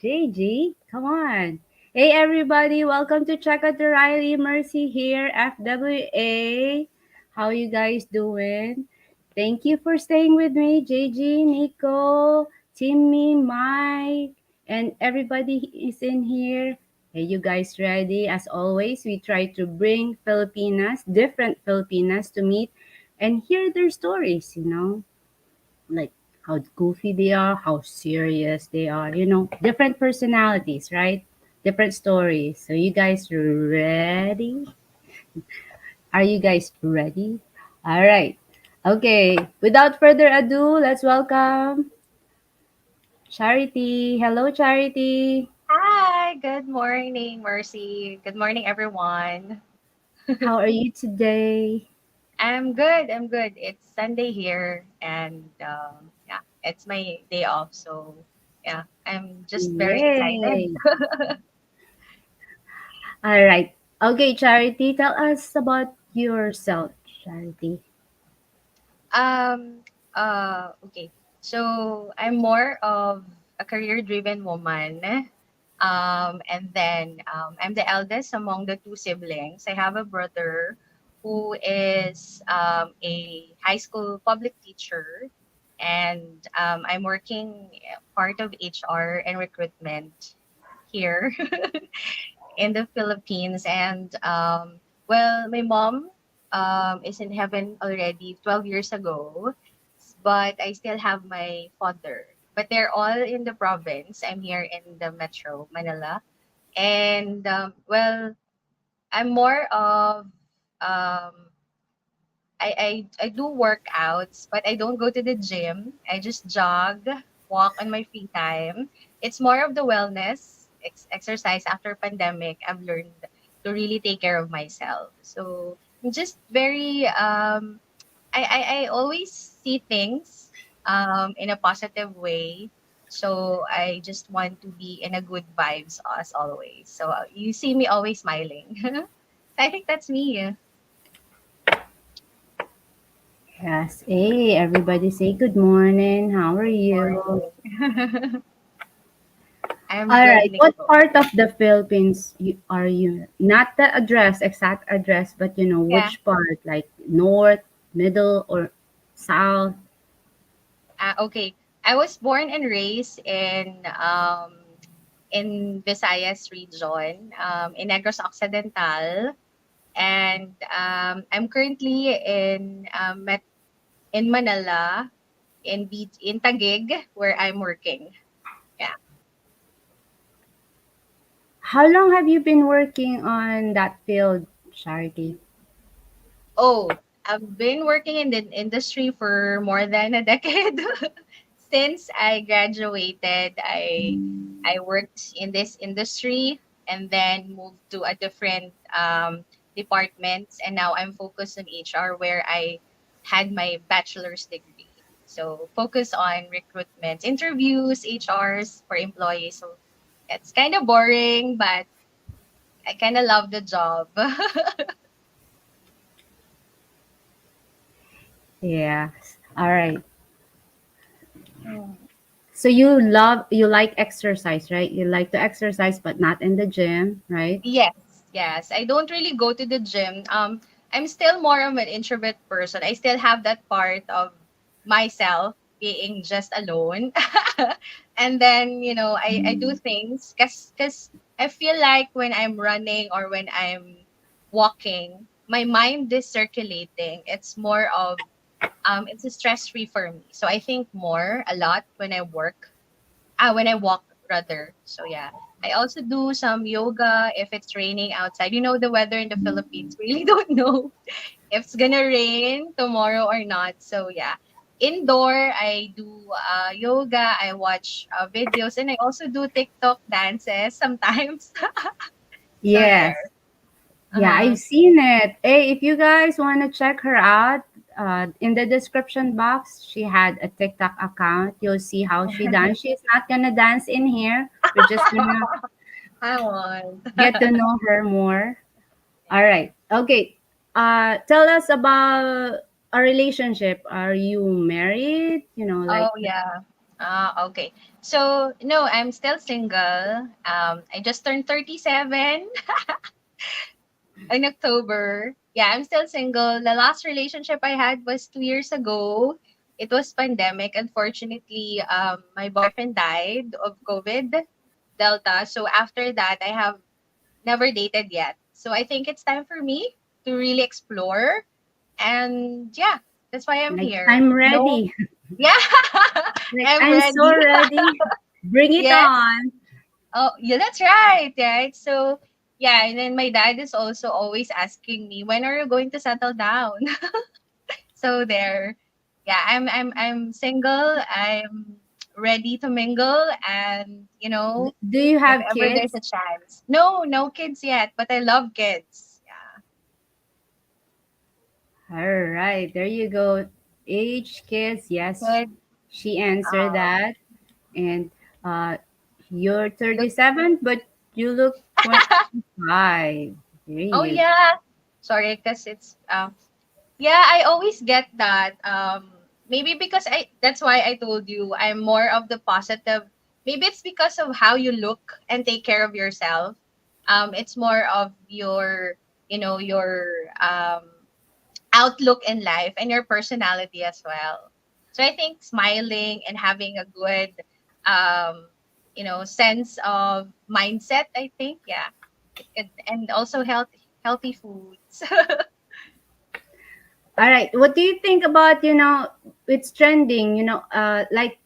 JG, come on. Hey everybody, welcome to Checkouttherileys. Mercy here, FWA. How you guys doing? Thank you for staying with me, JG, Nico, Timmy, Mike, and everybody is in here. Are you guys ready? As always, we try to bring Filipinas, different Filipinas to meet and hear their stories, like how goofy they are, how serious they are, different personalities, right? Different stories. So, you guys ready? Are you guys ready? All right. Okay. Without further ado, let's welcome Charity. Hello, Charity. Hi, good morning, Mercy. Good morning, everyone. How are you today? I'm good. I'm good. It's Sunday here, and yeah, it's my day off. So yeah, I'm just very excited. Yay. All right. Okay, Charity, tell us about yourself, Charity. Um. Okay. So I'm more of a career-driven woman. And then I'm the eldest among the two siblings. I have a brother who is a high school public teacher, and I'm working part of HR and recruitment here in the Philippines. And well, my mom is in heaven already 12 years ago, but I still have my father. But they're all in the province. I'm here in the metro, Manila. And well, I'm more of I do workouts, but I don't go to the gym. I just jog, walk on my free time. It's more of the wellness exercise after pandemic. I've learned to really take care of myself. So I'm just very I always see things in a positive way. So I just want to be in a good vibes as always. So you see me always smiling. I think that's me. Yes. Hey, everybody say good morning. How are you? Morning. I'm All good, right. What Nico. part of the Philippines are you? Not the address, exact address, but Yeah. which part? Like north, middle, or south? Okay. I was born and raised in Visayas region, in Negros Occidental, and I'm currently in Manila, in Taguig, where I'm working. Yeah. How long have you been working on that field, Charity? Oh, I've been working in the industry for more than a decade. Since I graduated, I worked in this industry and then moved to a different departments, and now I'm focused on HR where I had my bachelor's degree. So focus on recruitment, interviews, HRs for employees. So it's kind of boring, but I kind of love the job. Yes. All right. So you like exercise, right? You like to exercise, but not in the gym, right? Yes, yes. I don't really go to the gym. I'm still more of an introvert person. I still have that part of myself being just alone. And then, I do things because I feel like when I'm running or when I'm walking, my mind is circulating. It's more of it's a stress free for me. So I think more a lot when I walk rather. So yeah. I also do some yoga if it's raining outside. You know the weather in the Philippines. We really don't know if it's gonna rain tomorrow or not. So yeah. Indoor, I do yoga, I watch videos, and I also do TikTok dances sometimes. So Yes. there. Yeah, Uh-huh. I've seen it. Hey, if you guys want to check her out, in the description box, she had a TikTok account. You'll see how she dance. She's not gonna dance in here. We're just gonna I want. get to know her more. All right. Okay. Tell us about a relationship. Are you married? Oh yeah. Okay. So no, I'm still single. I just turned 37 in October. Yeah, I'm still single. The last relationship I had was 2 years ago. It was pandemic. Unfortunately, my boyfriend died of COVID Delta. So after that, I have never dated yet. So I think it's time for me to really explore. And yeah, that's why I'm Like, here. I'm No, ready. yeah, Like, I'm I'm so ready. ready. Bring it Yes. on. Oh, yeah, that's right. Right. So yeah, and then my dad is also always asking me, when are you going to settle down? So there. Yeah, I'm single. I'm ready to mingle, and Do you if have ever there's kids? a chance. No, no kids yet, but I love kids. Yeah. All right, there you go. Age, kids, yes, But she answered um that. And uh, you're look 37, but you look 25. There oh you go. yeah. Sorry, because it's yeah, I always get that. Maybe because I that's why I told you I'm more of the positive. Maybe it's because of how you look and take care of yourself. It's more of your um outlook in life and your personality as well. So I think smiling and having a good um sense of mindset, I think, yeah. And also healthy foods. All right, what do you think about, it's trending, like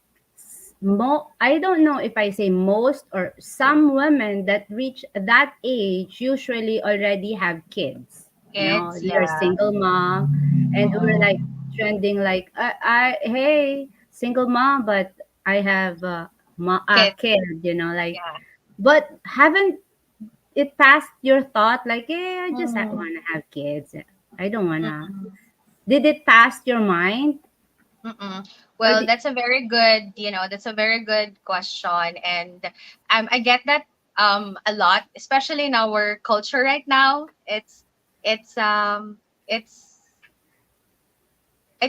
I don't know if I say most or some women that reach that age usually already have kids. Kids, They're yeah. single mom, and we're like Mm-mm. trending like, hey, single mom, but I have a Kids, kid. Like, yeah. but haven't it passed your thought like, I just Mm, want to have kids. I don't wanna. mm-mm, Did it pass your mind? mm-mm. Or Well, that's a very good question, and I get that a lot, especially in our culture right now. It's it's I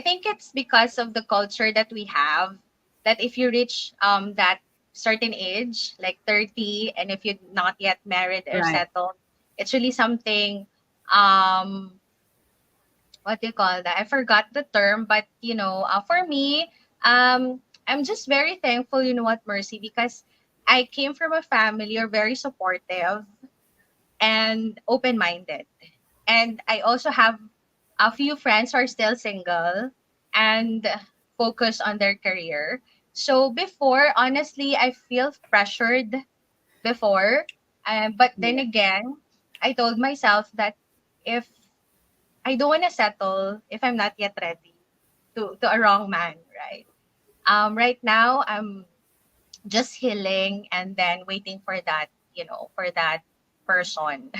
think it's because of the culture that we have, that if you reach that certain age, like 30, and if you're not yet married or right? settled, it's really something um what do you call that? I forgot the term, but for me, I'm just very thankful. You know what, Mercy, because I came from a family who are very supportive and open-minded, and I also have a few friends who are still single and focus on their career. So before, honestly, I feel pressured before, but then Yeah. again, I told myself that if I don't want to settle if I'm not yet ready to a wrong man, right? Right now I'm just healing and then waiting for that person.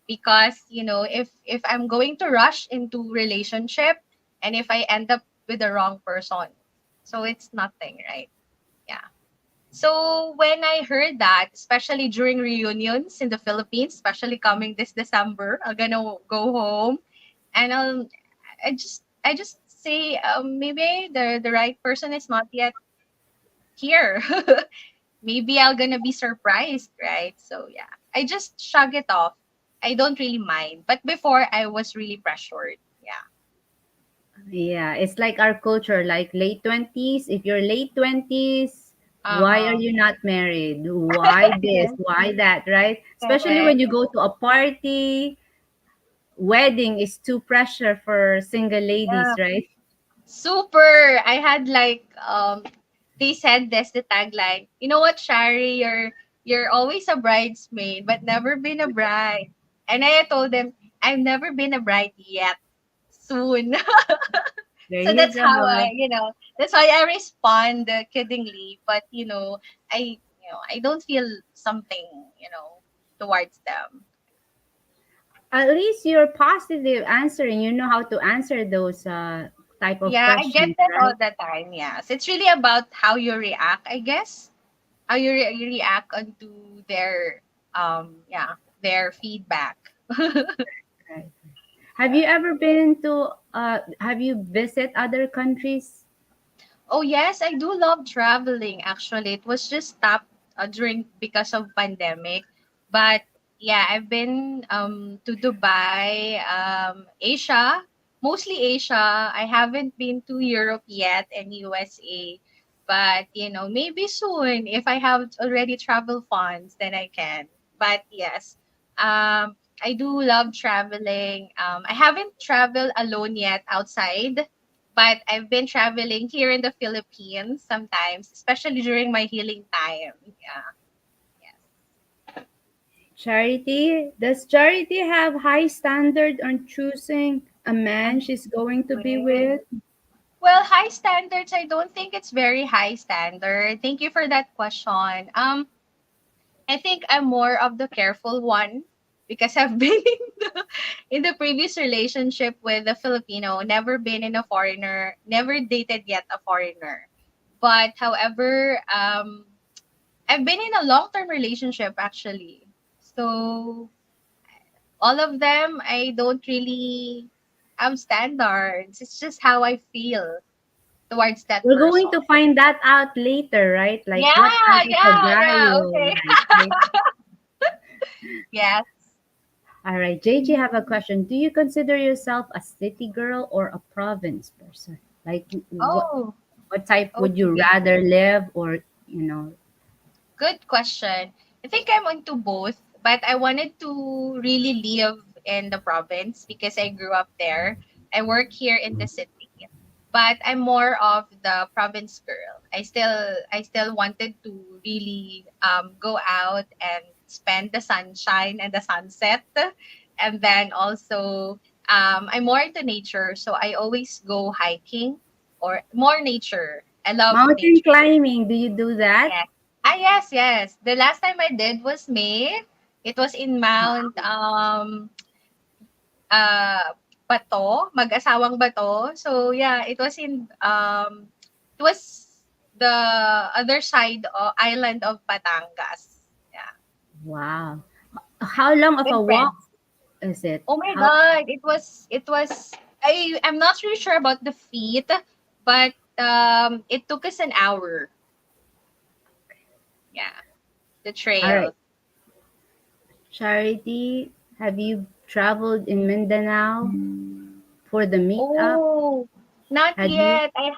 Because, if I'm going to rush into relationship and if I end up with the wrong person, so it's nothing, right? Yeah. So when I heard that, especially during reunions in the Philippines, especially coming this December, I'm gonna go home and I just say, maybe the right person is not yet here. Maybe I'm gonna be surprised, right? So yeah, I just shrug it off. I don't really mind, but before I was really pressured. Yeah. Yeah, it's like our culture, like late 20s. If you're late 20s, why are Uh-huh. you not married? Why this? Yes. Why that? Right? Especially when Correct. you go to a party, wedding is too pressure for single Yeah. ladies, right? Super. I had like they said this the tagline. You know what, Shari, you're always a bridesmaid but never been a bride. And I told them I've never been a bride yet. Soon. There So you that's how go. that's why I respond kiddingly, but I don't feel something, towards them. At least you're positive answering. You know how to answer those type of Yeah, I get questions, that all right? the time. Yes, it's really about how you react, I guess. How you react onto their feedback. Right. Have you ever been to have you visit other countries? Oh yes, I do love traveling. Actually, it was just stopped during because of pandemic, but yeah, I've been to Dubai, Asia, mostly Asia. I haven't been to Europe yet and USA, but maybe soon if I have already travel funds, then I can. But yes, I do love traveling. I haven't traveled alone yet outside, but I've been traveling here in the Philippines sometimes, especially during my healing time. Yeah. Yes. Charity, does Charity have high standard on choosing a man Um, she's going to be with with? well, high standards. I don't think it's very high standard. Thank you for that question. I think I'm more of the careful one because I've been in the previous relationship with a Filipino, never been in a foreigner, never dated yet a foreigner. But however, I've been in a long-term relationship actually. So all of them, I don't really have standards. It's just how I feel towards that We're going person. to find that out later, right? Like what Yeah, type of a yeah, guy yeah. you Okay. like, right? Yes. All right, JJ, have a question. Do you consider yourself a city girl or a province person? Like Oh, what type would you okay. rather live or, you know? Good question. I think I'm into both, but I wanted to really live in the province because I grew up there. I work here in the city, but I'm more of the province girl. I still wanted to really go out and spend the sunshine and the sunset, and then also I'm more into nature, so I always go hiking or more nature. I love Mountain nature. climbing, do you do that? Yes. Yes, yes. The last time I did was May. It was in Mount uh Bato, mag-asawang Bato. So yeah, it was the other side of island of Batangas. Yeah. Wow. How long of With a walk friends. is it? Oh my How god, it was I'm not really sure about the feet, but it took us an hour. Yeah, the All right. trail. Charity, have you traveled in Mindanao for the meetup? Oh, not Have you? yet. I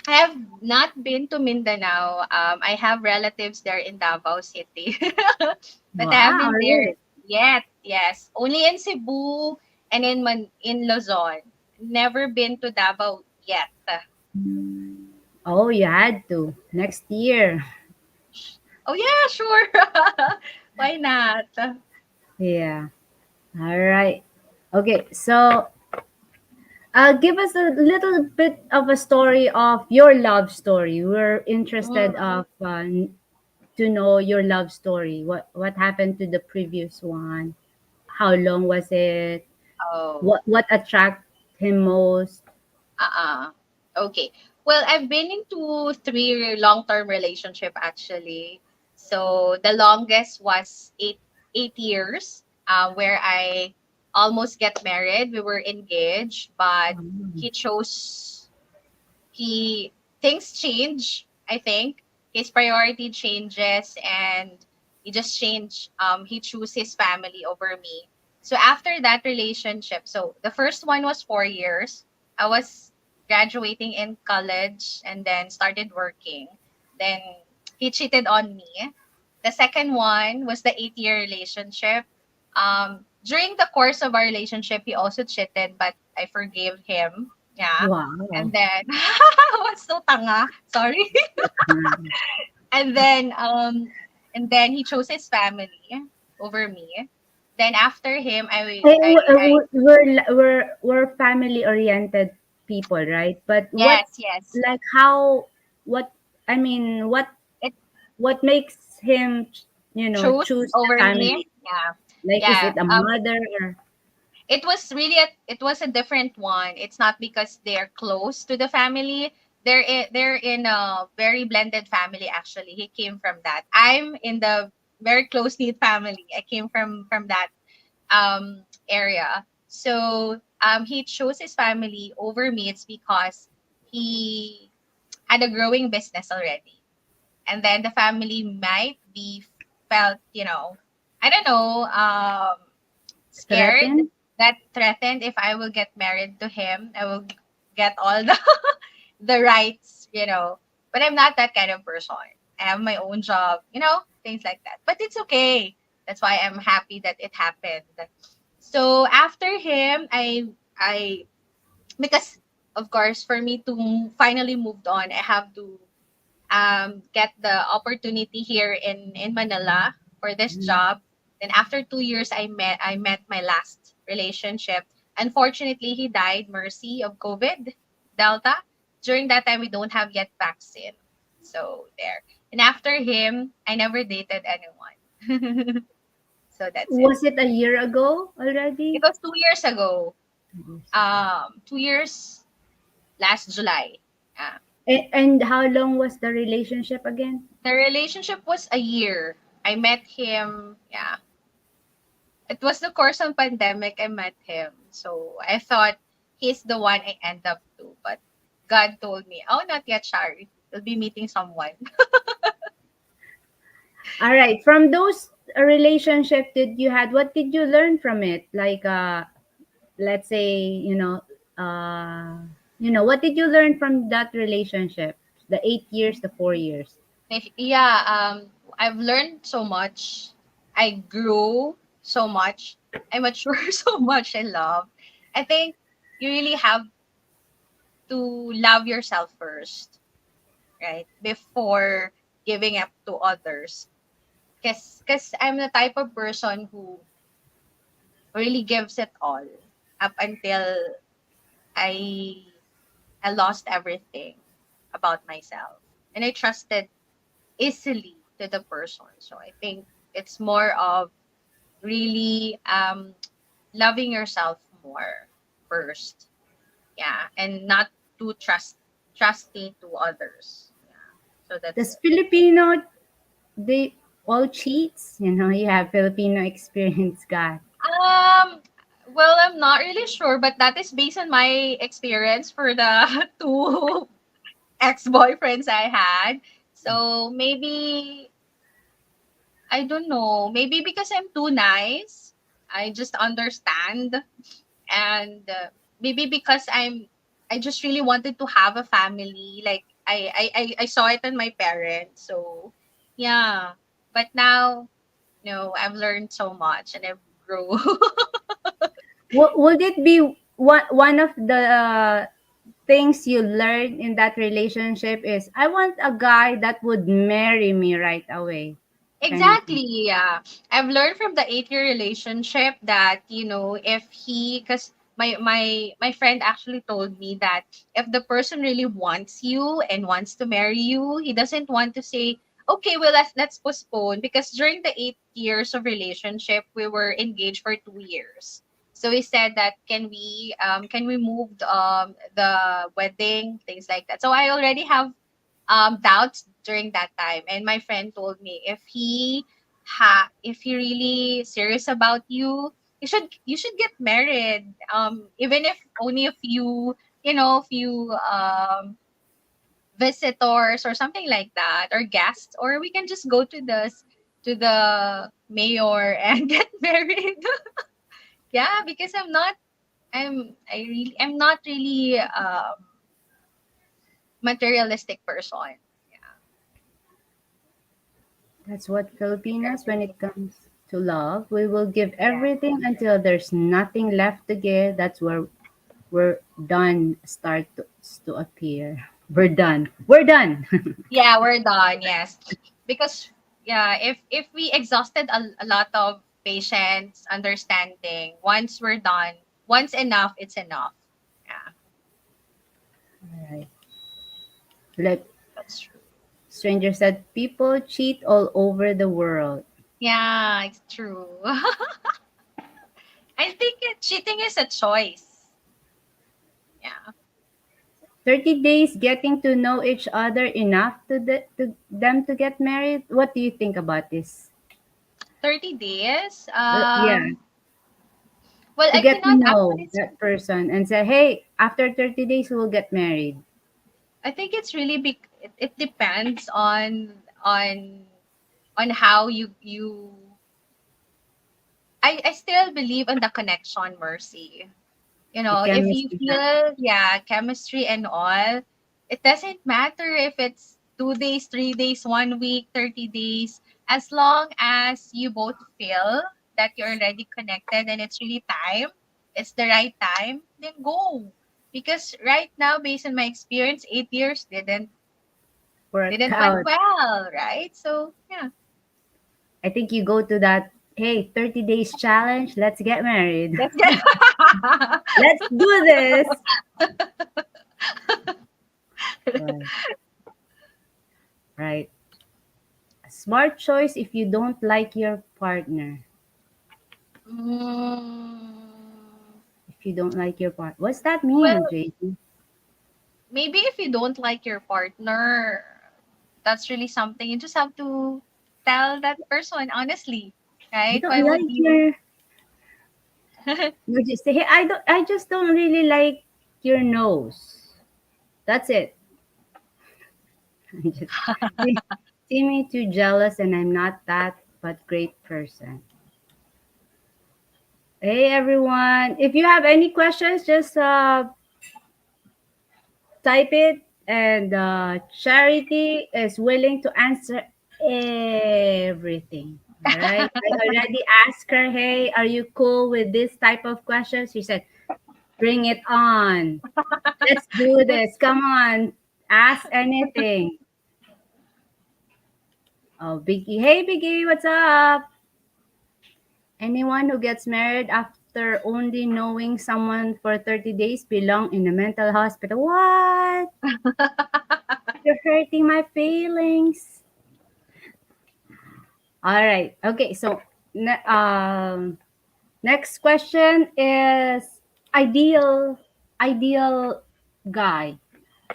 have not been to Mindanao. I have relatives there in Davao City, but I Wow, haven't there really? yet. Yes, only in Cebu and in Luzon. Never been to Davao yet. Oh, you had to. Next year. Oh yeah, sure. Why not? Yeah. All right. Okay, so give us a little bit of a story of your love story. We're interested Mm. of to know your love story. What happened to the previous one? How long was it? Oh. What attracted him most? Uh-uh. Okay. Well, I've been into three long-term relationship actually. So the longest was eight years, where I almost get married. We were engaged, but he chose he things change, I think. His priority changes and he chose his family over me. So after that relationship, so the first one was 4 years. I was graduating in college and then started working. Then he cheated on me. The second one was the 8 year relationship. During the course of our relationship, he also cheated, but I forgave him. Yeah. Wow. And then what's so tanga? Sorry. Mm. And then he chose his family over me. Then after him, Hey, I we're family oriented people, right? But yes, yes. like how what I mean It what makes him chose choose the over me. family? Yeah. Like is Yeah. it a mother or It was a different one. It's not because they're close to the family. They're in a very blended family actually. He came from that. I'm in the very close knit family. I came from that area. So he chose his family over me. It's because he had a growing business already. And then the family might be felt, I don't know, scared, Threatened? that threatened if I will get married to him, I will get all the the rights, But I'm not that kind of person. I have my own job, things like that. But it's okay. That's why I'm happy that it happened. So after him, I because of course for me to finally moved on, I have to get the opportunity here in Manila for this Mhm. job. Then after 2 years, I met my last relationship. Unfortunately, he died mercy of COVID Delta. During that time, we don't have yet vaccine. So there. And after him, I never dated anyone. So that's it. Was it a year ago It already? was 2 years ago. 2 years ago. 2 years last July. Yeah. And how long was the relationship again? The relationship was a year. I met him, yeah. It was the course of pandemic I met him. So I thought he's the one I end up to. But God told me, oh, not yet, Shari. You'll be meeting someone. All right. From those relationship that you had, what did you learn from it? Like, let's say, what did you learn from that relationship? The 8 years, the 4 years. Yeah, I've learned so much. I grew so much. I mature so much in love. I think you really have to love yourself first, right? Before giving up to others. Because I'm the type of person who really gives it all up until I I lost everything about myself. And I trusted easily to the person. So I think it's more of really loving yourself more first. Yeah. And not too trusting to others. Yeah. So that's Does it. Filipino, they all cheats? You have Filipino experience, guy. Um well, I'm not really sure, but that is based on my experience for the two ex-boyfriends I had. So maybe I don't know, maybe because I'm too nice, I just understand, and maybe because I just really wanted to have a family. Like I saw it in my parents. So yeah, but now I've learned so much and I've grown. Would it be one of the things you learned in that relationship is I want a guy that would marry me right away, kind of thing. Exactly, yeah. I've learned from the 8 year relationship that, if because my friend actually told me that if the person really wants you and wants to marry you, he doesn't want to say, okay, well, let's postpone, because during the 8 years of relationship, we were engaged for 2 years. So he said that can we move the wedding, things like that. So I already have doubts during that time, and my friend told me if he really serious about you, you should get married, even if only a few, few visitors or something like that, or guests, or we can just go to the mayor and get married. Yeah, because I'm not really materialistic person. Yeah. That's what Filipinos, when Everything. it comes to love, we will give Yeah. everything until there's nothing left to give. That's where we're done start to appear. We're done. We're done. Yeah, we're done. Yes, because yeah, if we exhausted a lot of patience, understanding, once we're done, once enough, it's enough. Yeah, All right. Like that's true. stranger said, people cheat all over the world. Yeah, it's true. I think cheating is a choice. Yeah, 30 days getting to know each other enough to them to get married. What do you think about this? 30 days. Yeah, Well, to I get to cannot know actually. that person and say, hey, after 30 days, we'll get married. I think it's really it depends on on how you I still believe in the connection, Mercy. You The know, if you chemistry, huh? feel, yeah, chemistry and all, it doesn't matter if it's 2 days, 3 days, 1 week, 30 days, as long as you both feel that you're already connected and it's really time, it's the right time, then go. Because right now, based on my experience, 8 years Work didn't went out. well, right? So yeah. I think you go to that, hey, 30 days challenge, let's get married. Let's get Let's do this. Right. Right. A smart choice if you don't like your partner. mm, If you don't like your partner. What's that well, mean, JC? maybe if you don't like your partner, that's really something you just have to tell that person honestly, You right? don't Why would like you? your you just say, hey, I just don't really like your nose. That's it. I just see, see me too jealous and I'm not that but great person. Hey everyone. If you have any questions, just type it, and Charity is willing to answer everything. All right. I already asked her, hey, are you cool with this type of questions? She said, bring it on. Let's do this. Come on. Ask anything. Oh, Biggie. Hey, Biggie, what's up? Anyone who gets married after only knowing someone for 30 days belong in a mental hospital. What? You're hurting my feelings. All right. Okay. So, next question is ideal guy.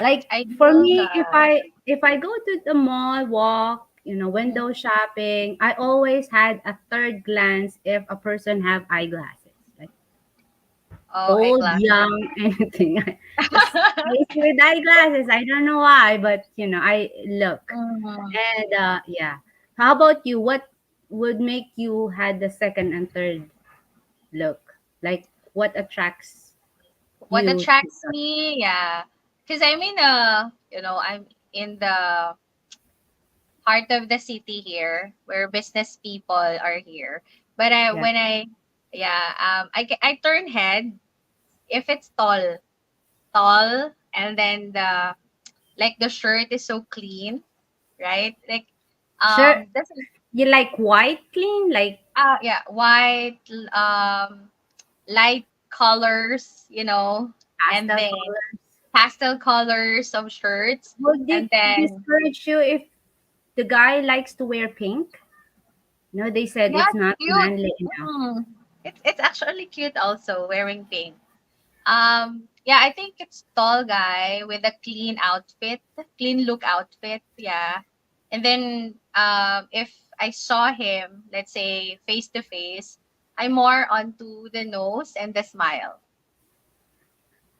Like for Ideal me, guy. if I go to the mall, walk, Mm. window shopping, I always had a third glance if a person have eyeglasses. Like Oh, old, eyeglasses. young, anything. Just crazy with eyeglasses. I don't know why, but I look. Mhm. And yeah. How about you? What would make you had the second and third look? Like what attracts What you to attracts that? me, yeah, because I'm in the heart of the city here, where business people are here. But Yeah. yeah, I turn head if it's tall, and then the shirt is so clean, right? Like, Sure. that's You like white clean, like yeah, white, light colors, and pastel then colors. pastel colors of shirts, Would and it then discourage you if the guy likes to wear pink? No, they said yeah, it's it's not cute. manly enough. It's actually cute also wearing pink. Yeah, I think it's tall guy with a clean look outfit. Yeah. And then if I saw him, let's say face to face, I'm more onto the nose and the smile.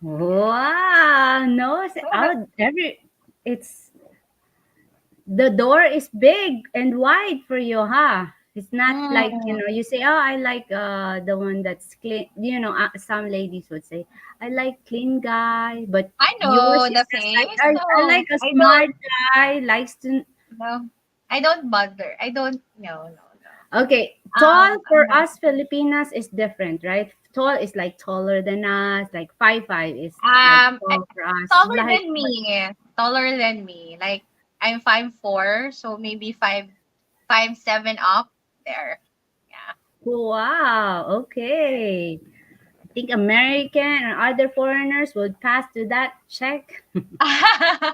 Wow, no, out every it's the door is big and wide for you, huh? It's not like, Mm, you say, oh, I like the one that's clean. Some ladies would say, I like clean guy, but I yours know is the just like, face. I No, like a I smart don't. guy, likes to. No, I don't bother. I don't. No, no, no. Okay, tall I'm for not. us Filipinas is different, right? Tall is like taller than us, like 5'5" is like I, tall for us. taller than me. Taller than me. Like, I'm 5'4", so maybe 5'7" up there. Wow, okay. I think American or other foreigners would pass to that check. Yeah.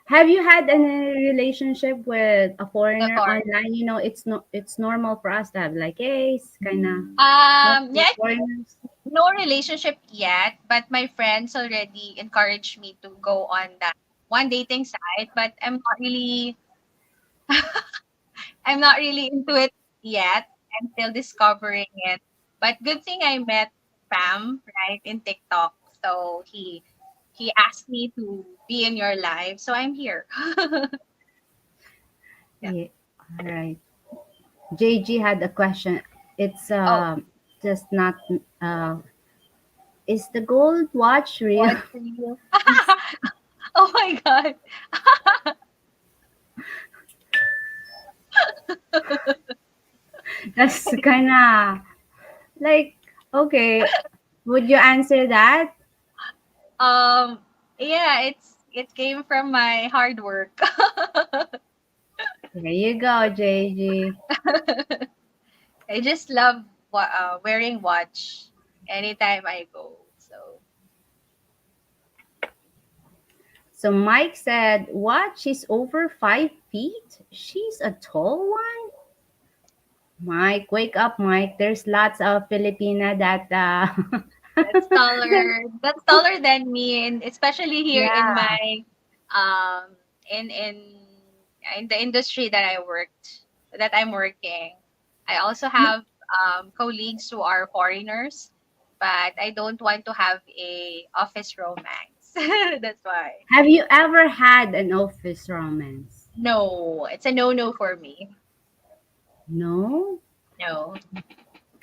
Have you had any relationship with a The foreigner core. online? It's normal for us to have like, hey, kind of talk to Yeah, foreigners. no relationship yet, but my friends already encouraged me to go on that one dating site, but I'm not really into it yet. I'm still discovering it. But good thing I met Pam, right, in TikTok. So he he asked me to be in your life, so I'm here. Yeah. Yeah. All right. JG had a question. It's Oh, just not uh is the gold watch real? what for you? Oh my god. That's kind of like okay. Would you answer that? Um, yeah, it came from my hard work. There you go, JG. I just love wearing watch anytime I go. So So Mike said, "What? She's over 5 feet? She's a tall one." Mike, wake up, Mike. There's lots of Filipina that that's taller. That's taller than me, and especially here in yeah. my um in the industry that I'm working. I also have colleagues who are foreigners, but I don't want to have a office romance. That's why. Have you ever had an office romance? No, it's a no-no for me. No. No, It,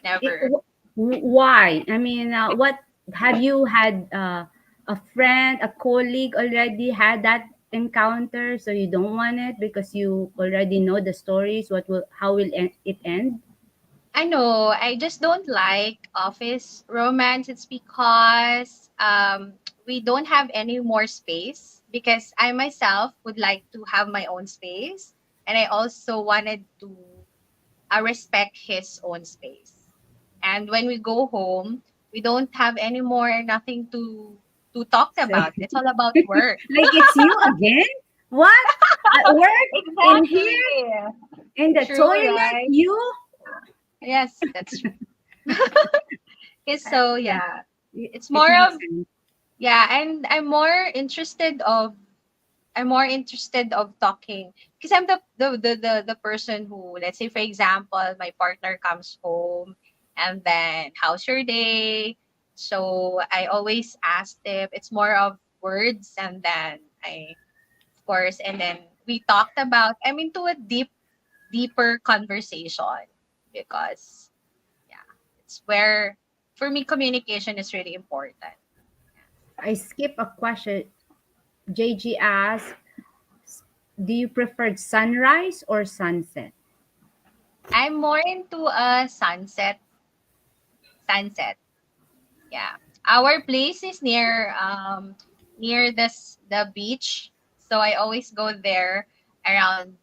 never. why? I mean, what have you had? A friend, a colleague already had that encounter, so you don't want it because you already know the stories. How will it end? I know, I just don't like office romance. It's because we don't have any more space because I myself would like to have my own space, and I also wanted to respect his own space. And when we go home, we don't have any more nothing to talk So, about. It's all about work. like it's you again? What? At work? In Exactly. here? In the True, toilet? right? You? Yes, that's true. Okay, so Yeah, yeah, it's it more makes of sense. yeah, and I'm more interested of talking because I'm the person who, let's say for example, my partner comes home and then how's your day? So I always ask them. It's more of words, and then I of course, and then we talked about I'm into a deeper conversation because yeah, it's where for me communication is really important. I skip a question. JG asked, do you prefer sunrise or sunset? I'm more into a sunset. Yeah. Our place is near the beach. So I always go there around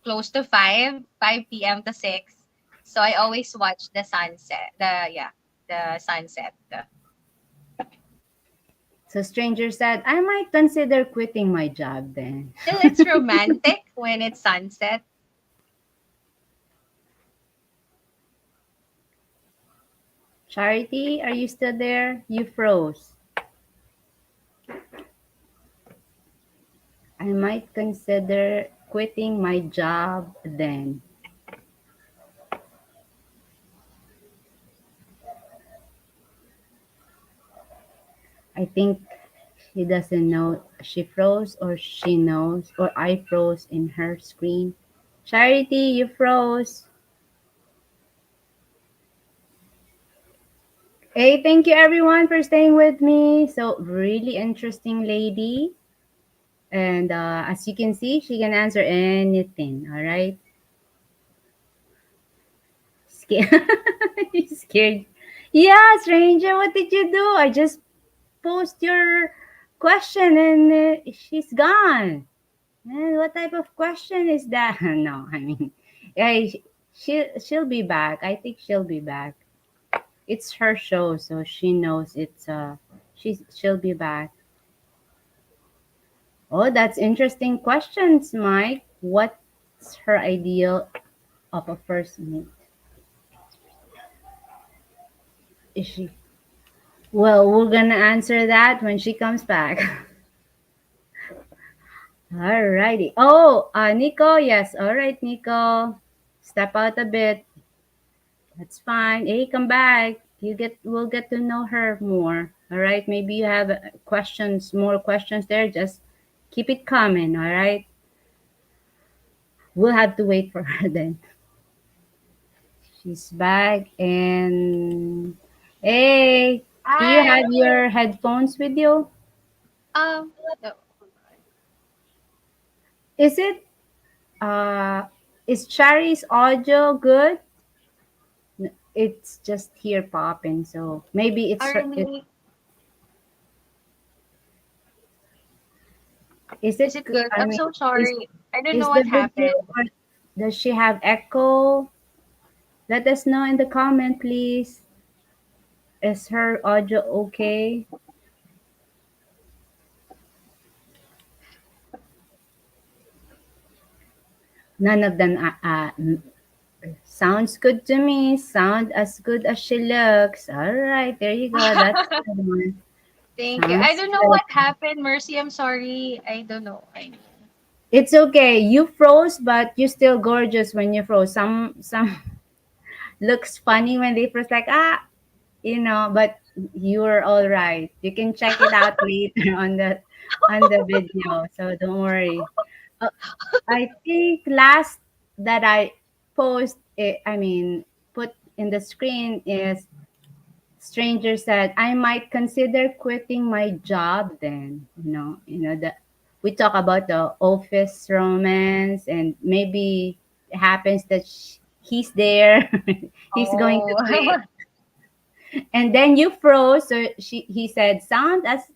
close to 5 p.m. to 6. So I always watch the sunset. The sunset. So stranger said, I might consider quitting my job then. Still it's romantic when it's sunset. Charity, are you still there? You froze. I might consider quitting my job then. I think she doesn't know. She froze or she knows or I froze in her screen. Charity, you froze. Hey, thank you everyone for staying with me. So really interesting lady. And as you can see, she can answer anything. All right. Scared. You scared. Yeah, stranger. What did you do? I just post your question and she's gone. And what type of question is that? No, I mean, yeah, she'll be back. I think she'll be back. It's her show, so she knows she'll be back. Oh, that's interesting questions, Mike. What's her ideal of a first meet? Is she? Well, we're gonna answer that when she comes back. Alrighty. Oh, Nico. Yes. All right, Nico. Step out a bit. That's fine. Hey, come back. We'll get to know her more. All right, maybe you have questions, more questions there. Just keep it coming. All right, we'll have to wait for her then. She's back. And hey, do you Hi. have your headphones with you? No. Is it uh is Cherry's audio good? It's just here popping, so maybe I really, is it good? I I'm mean, so is sorry. I don't know is the what video, happened. or does she have echo? Let us know in the comment, please. Is her audio okay? None of them sounds good to me. Sound as good as she looks. All right, there you go. That's a good one. Thank you. I Sounds don't know good. what happened, Mercy. I'm sorry. I don't know. I mean, It's okay. You froze, but you're still gorgeous when you froze. Some looks funny when they froze, like but you're all right. You can check it out later on the video. So don't worry. Uh, I think last that I put in the screen is stranger said I might consider quitting my job then. That we talk about the office romance, and maybe it happens that he's there. He's going to oh, quit, and then you froze. So he said, "Sound as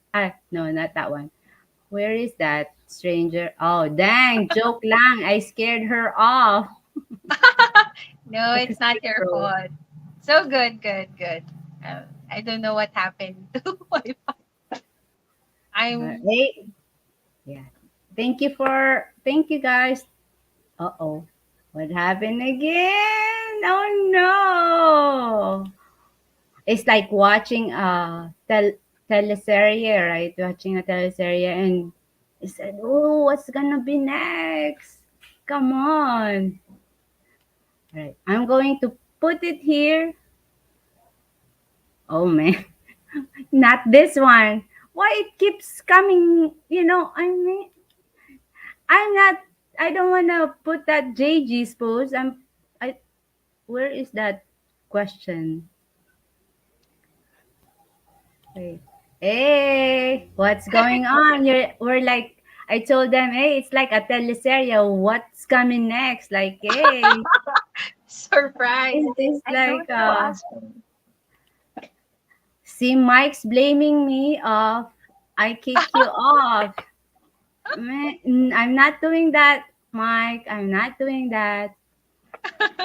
no, not that one. Where is that stranger? Oh, dang, joke lang. I scared her off no, because it's not you your froze." fault. So good, good, good. I don't know what happened to my. I'm Hey, yeah. Thank you guys. Uh oh, what happened again? Oh no! It's like watching a teleserie, right? Watching a teleserie, and it said, "Oh, what's gonna be next? Come on!" Right. I'm going to put it here. Oh man, not this one. Why it keeps coming? I'm not. I don't wanna put that JG pose. I. Where is that question? Wait. Hey, what's going on? We're like. I told them, hey, it's like a teleserye. What's coming next? Like, hey, surprised. is this I like don't know actually. see Mike's blaming me off. I kick you off. Man, I'm not doing that, Mike. I'm not doing that.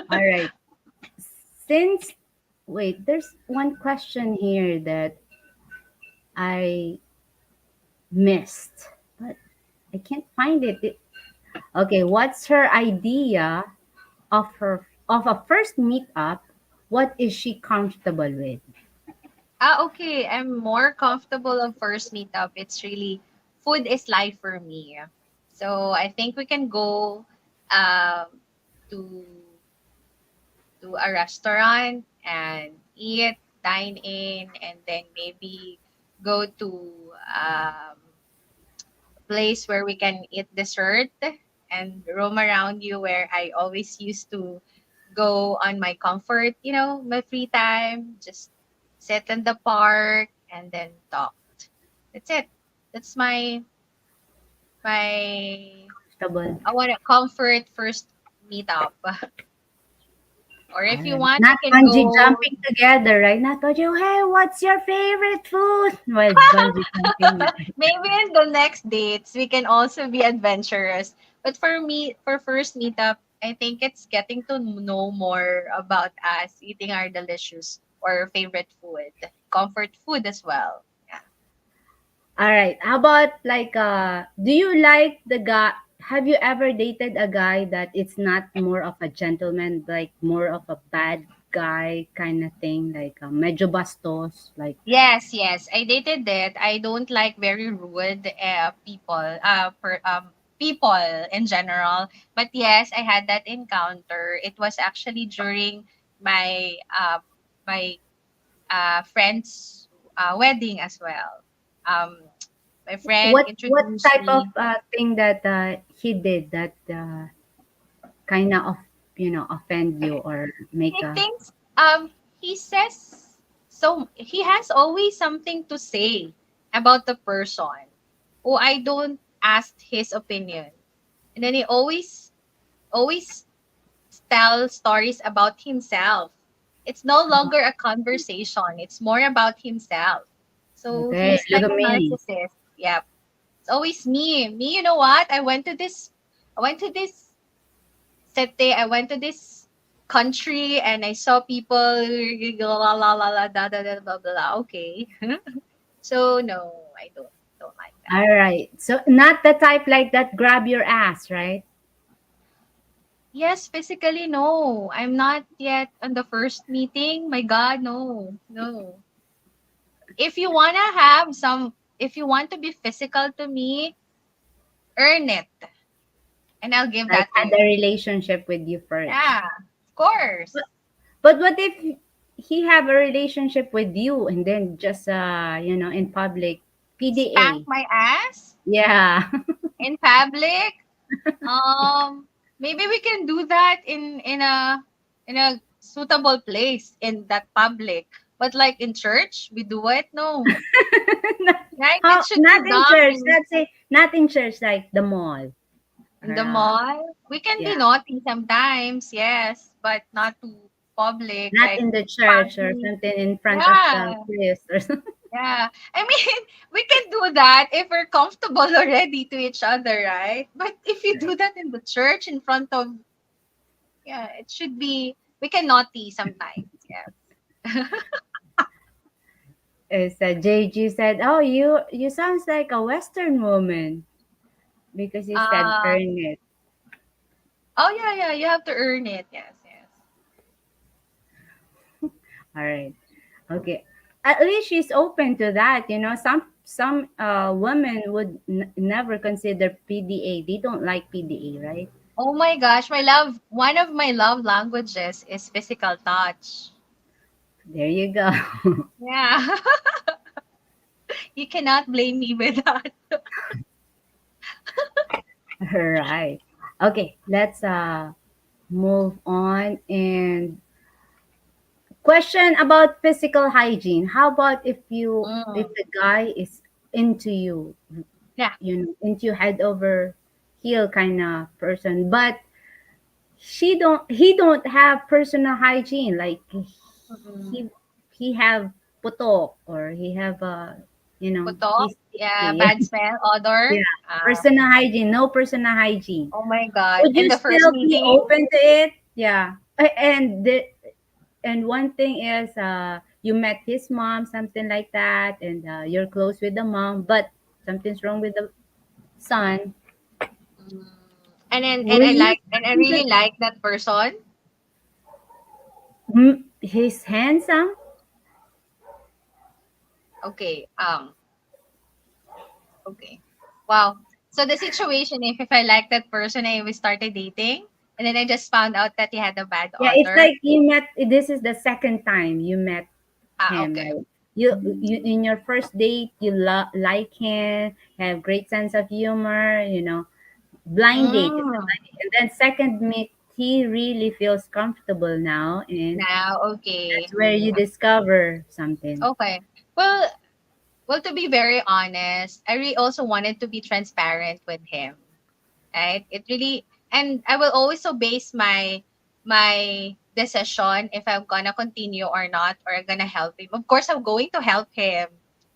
All right. Since wait, there's one question here that I missed, but I can't find it. Okay, what's her idea of a first meetup? What is she comfortable with? Okay. I'm more comfortable of first meetup. It's really food is life for me. So I think we can go um to a restaurant and eat, dine in, and then maybe go to a place where we can eat dessert and roam around you where I always used to go on my comfort, my free time, just sit in the park and then talk. That's it. That's my Comfortable. I want a comfort first meetup. Or All if you right. want, Not we can bungee go. jumping together, right? Not told you, hey, what's your favorite food? Well, bungee jumping. Maybe in the next dates, we can also be adventurous. But for me, for first meetup, I think it's getting to know more about us, eating our delicious or favorite food, comfort food as well. Yeah. All right. How about like do you like the guy, have you ever dated a guy that it's not more of a gentleman, like more of a bad guy kind of thing, like medyo bastos, like Yes, yes, I dated that. I don't like very rude people in general. But yes, I had that encounter. It was actually during my my friends. wedding as well. Um, my friend What introduced type of me. thing that he did that kind of offend you or make He a thinks he says so he has always something to say about the person who I don't ask his opinion. And then he always tell stories about himself. It's no longer a conversation. It's more about himself. So okay, he's look like at a me. narcissist. Yep. It's always me. Me, you know what? I went to this sete. I went to this country and I saw people la la la la da da da blah blah blah. Okay. So no, I don't like that. All right, so not the type like that grab your ass, right? Yes, physically no. I'm not yet on the first meeting. My God, no. No. If you want to be physical to me, earn it and I'll give Like that to had you. a relationship with you first. Yeah, of course. But what if he have a relationship with you and then just in public Spank PDA? my ass Yeah. in public. Um, Maybe we can do that in a suitable place in that public. But like in church, we do it? No. Right? It How should not be in church, done let's say not in church like the mall in or the mall. We can be yeah, naughty sometimes, yes, but not too public, not like in the church or public. something in front of Yeah, the priest or something. yeah. I mean, we can do that if we're comfortable already to each other, right? But if you do that in the church in front of, yeah, it should be, we can naughty sometimes, yes. Is JG said, "Oh, you sounds like a Western woman because you said Uh, earn it." oh, yeah, yeah, you have to earn it, yes, yes. All right. Okay. At least she's open to that. Some women would never consider PDA. They don't like PDA, right? Oh my gosh, my love, one of my love languages is physical touch. There you go. Yeah. You cannot blame me with that. All right. Okay, let's move on and question about physical hygiene. How about if Mm. the guy is into you, Yeah. into you head over heel kind of person, but he don't have personal hygiene like Mm. he he have putok or he have Putok, he's yeah, yeah, bad smell, odor. yeah, personal hygiene, no personal hygiene. Oh my God. Would In you the first still be meeting? open to it? Yeah. And one thing is you met his mom, something like that, and you're close with the mom, but something's wrong with the son. Mm. And Will you I even really like that person. he's handsome? Okay. Okay. Wow. So the situation, if I like that person, we started dating, and then I just found out that he had a bad Yeah, it's odor. like you met. This is the second time you met Ah, him, okay. right? You in your first date, you like him, have great sense of humor. Blind date. It's a Mm. blind date. And then second meet, he really feels comfortable now, and Now, okay. that's where you discover something. Okay. Well, well, to be very honest, I really also wanted to be transparent with him, right? It really, and I will also base my decision if I'm gonna continue or not, or I'm gonna help him. Of course, I'm going to help him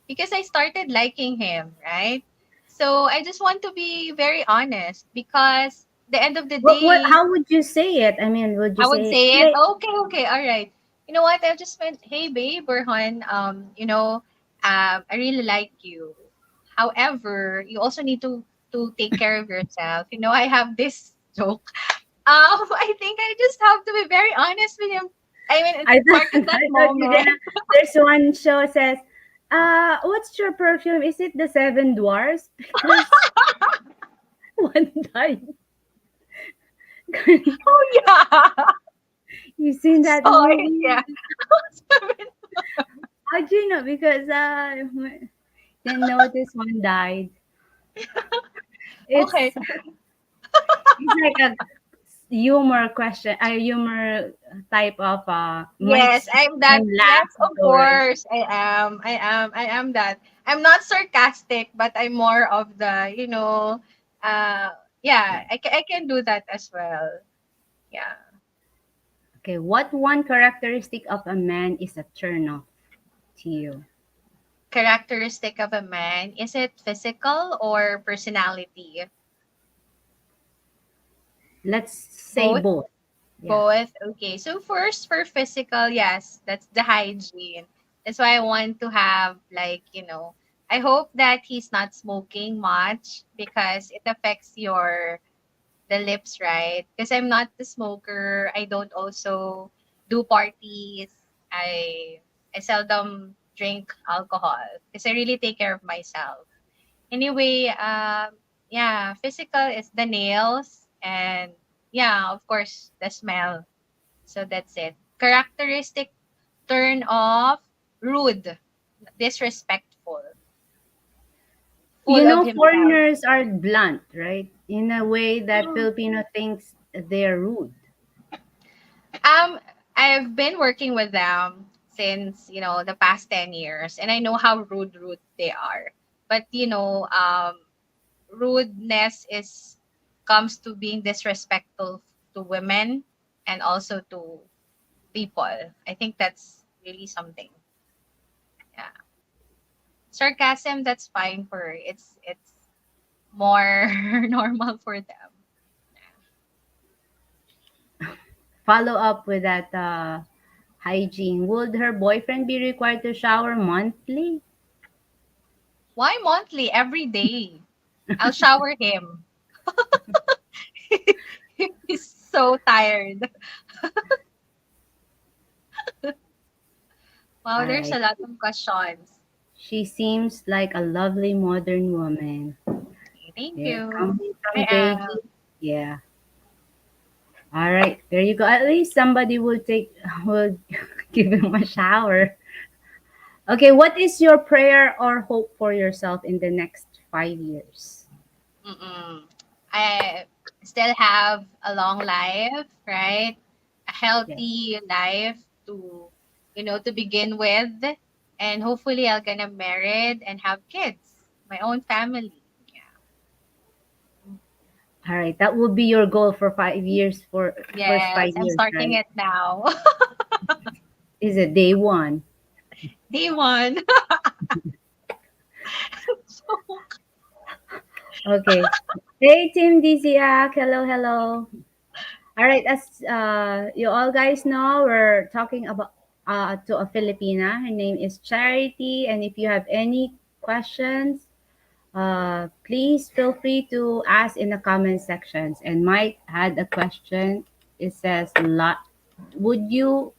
because I started liking him, right? So I just want to be very honest because the end of the What? day, How would you say it? I mean, would you I would say, say it. "Hey, Okay, okay, all right. You know what? I just went, hey babe, Burhan, I really like you. However, you also need to take care of yourself. I have this joke. I think I just have to be very honest with him. I mean, it's I thought part of that I thought you're moment. gonna." There's one show says, what's your perfume? Is it the Seven Dwarfs? Because one time, Oh yeah. you've seen that So movie. yeah. How'd you know? Because didn't notice one died. Okay. It's it's like a humor question, a humor type of might Yes, I'm that. laugh Yes, of story. course. I am that. I'm not sarcastic, but I'm more of the, uh yeah, I can do that as well. Yeah. Okay, what one characteristic of a man is a turn off to you? Characteristic of a man, is it physical or personality? Let's say Both. both. Yeah. Both. Okay. So first for physical, yes, that's the hygiene. That's why I want to have like, I hope that he's not smoking much because it affects your the lips, right? Because I'm not the smoker. I don't also do parties. I seldom drink alcohol because I really take care of myself. Anyway, yeah, physical is the nails and yeah, of course, the smell. So that's it. Characteristic, turn off, rude, disrespectful, You full of know, himself. foreigners are blunt, right? In a way that Mm. Filipino thinks they're rude. Um, I've been working with them since, the past 10 years, and I know how rude they are. But, rudeness is comes to being disrespectful to women and also to people. I think that's really something. Yeah. Sarcasm, that's fine for it's more normal for them. Follow up with that hygiene. Would her boyfriend be required to shower monthly? Why monthly? Every day. I'll shower him. He's so tired. Wow, All there's a right. lot of questions. She seems like a lovely modern woman. Okay, thank Yeah, you. coming I from JG. am. Yeah. All right. There you go. At least somebody will take will give him a shower. Okay, what is your prayer or hope for yourself in the next 5 years? Mm-mm. I still have a long life, right? A Yeah. healthy life to begin with. And hopefully I'll gonna married and have kids, my own family. Yeah. All right. That will be your goal for 5 years for first Yes, five I'm years, starting right? it now. Is it day one? Day one. So, Okay. Hey, Team DCAC. Hello, hello. All right. As you all guys know, we're talking about to a Filipina. Her name is Charity. And if you have any questions, please feel free to ask in the comment sections. And Mike had a question. It says, would you,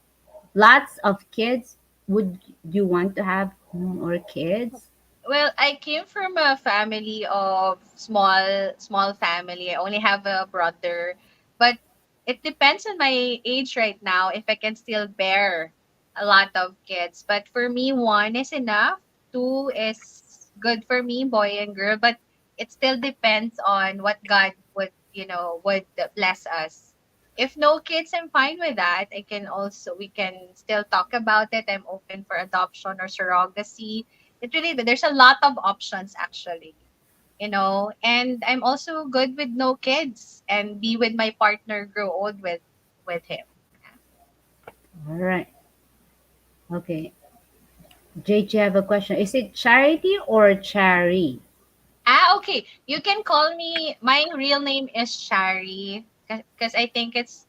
lots of kids, would you want to have more kids? well, I came from a family of small family. I only have a brother, but it depends on my age right now if I can still bear a lot of kids. But for me, one is enough. Two is good for me, boy and girl. But it still depends on what God would bless us. If no kids, I'm fine with that. We can still talk about it. I'm open for adoption or surrogacy. It really there's a lot of options actually. And I'm also good with no kids and be with my partner, grow old with him. All right. Okay. JJ, have a question. Is it Charity or Chari? Okay, you can call me, my real name is Shari because I think it's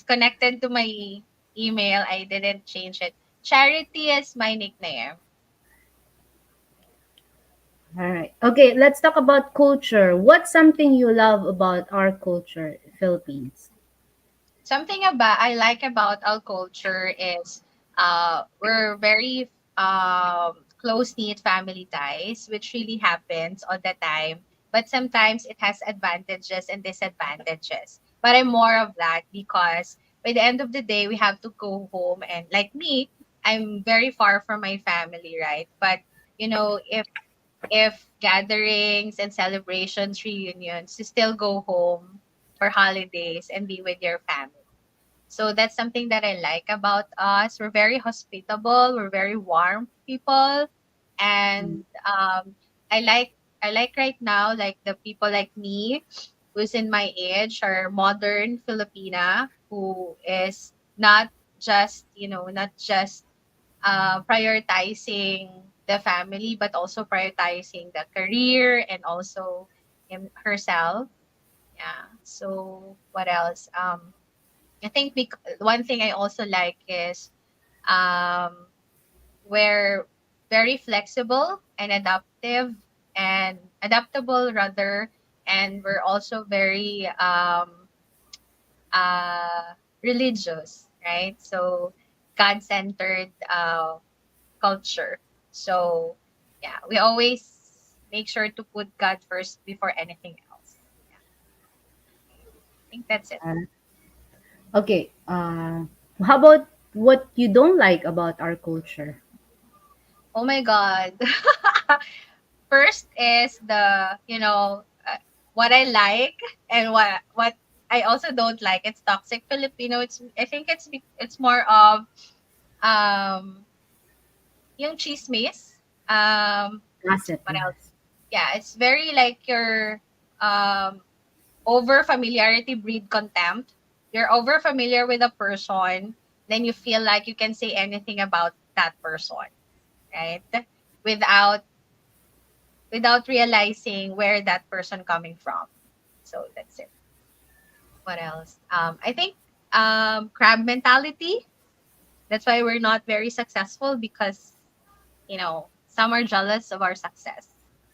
connected to my email. I didn't change it. Charity is my nickname. All right. Okay, let's talk about culture. What's something you love about our culture, Philippines? Something about I like about our culture is we're very close knit family ties, which really happens all the time. But sometimes it has advantages and disadvantages. But I'm more of that because by the end of the day we have to go home and like me. I'm very far from my family, right? But if gatherings and celebrations, reunions, you still go home for holidays and be with your family. So that's something that I like about us. We're very hospitable. We're very warm people, and I like I like right now, like the people like me, who's in my age, are modern Filipina who is not just prioritizing the family, but also prioritizing the career and also herself. Yeah. So what else? I think one thing I also like is um, we're very flexible and adaptable rather, and we're also very religious, right? So God-centered culture. So yeah, we always make sure to put God first before anything else. Yeah, I think that's it. Uh, okay. How about what you don't like about our culture? Oh my God. First is what I like and what I also don't like. It's toxic Filipino. I think it's more of um yung chismis. Gossip, What else? yes. Yeah, it's very like your um over familiarity breed contempt. You're over familiar with a person, then you feel like you can say anything about that person, right? Without without realizing where that person coming from. So that's it. What else? I think crab mentality. That's why we're not very successful because some are jealous of our success.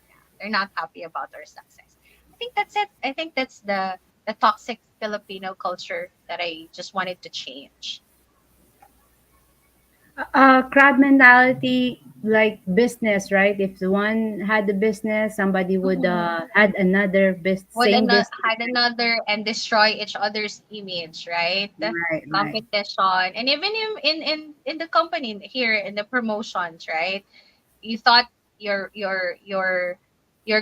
Yeah, they're not happy about our success. I think that's it. I think that's the toxic Filipino culture that I just wanted to change. Crowd mentality, like business, right? If the one had the business, somebody would Mhm. had another same business. Had another and destroy each other's image, right? Right, right. Competition, and even in the company here in the promotions, right? You thought your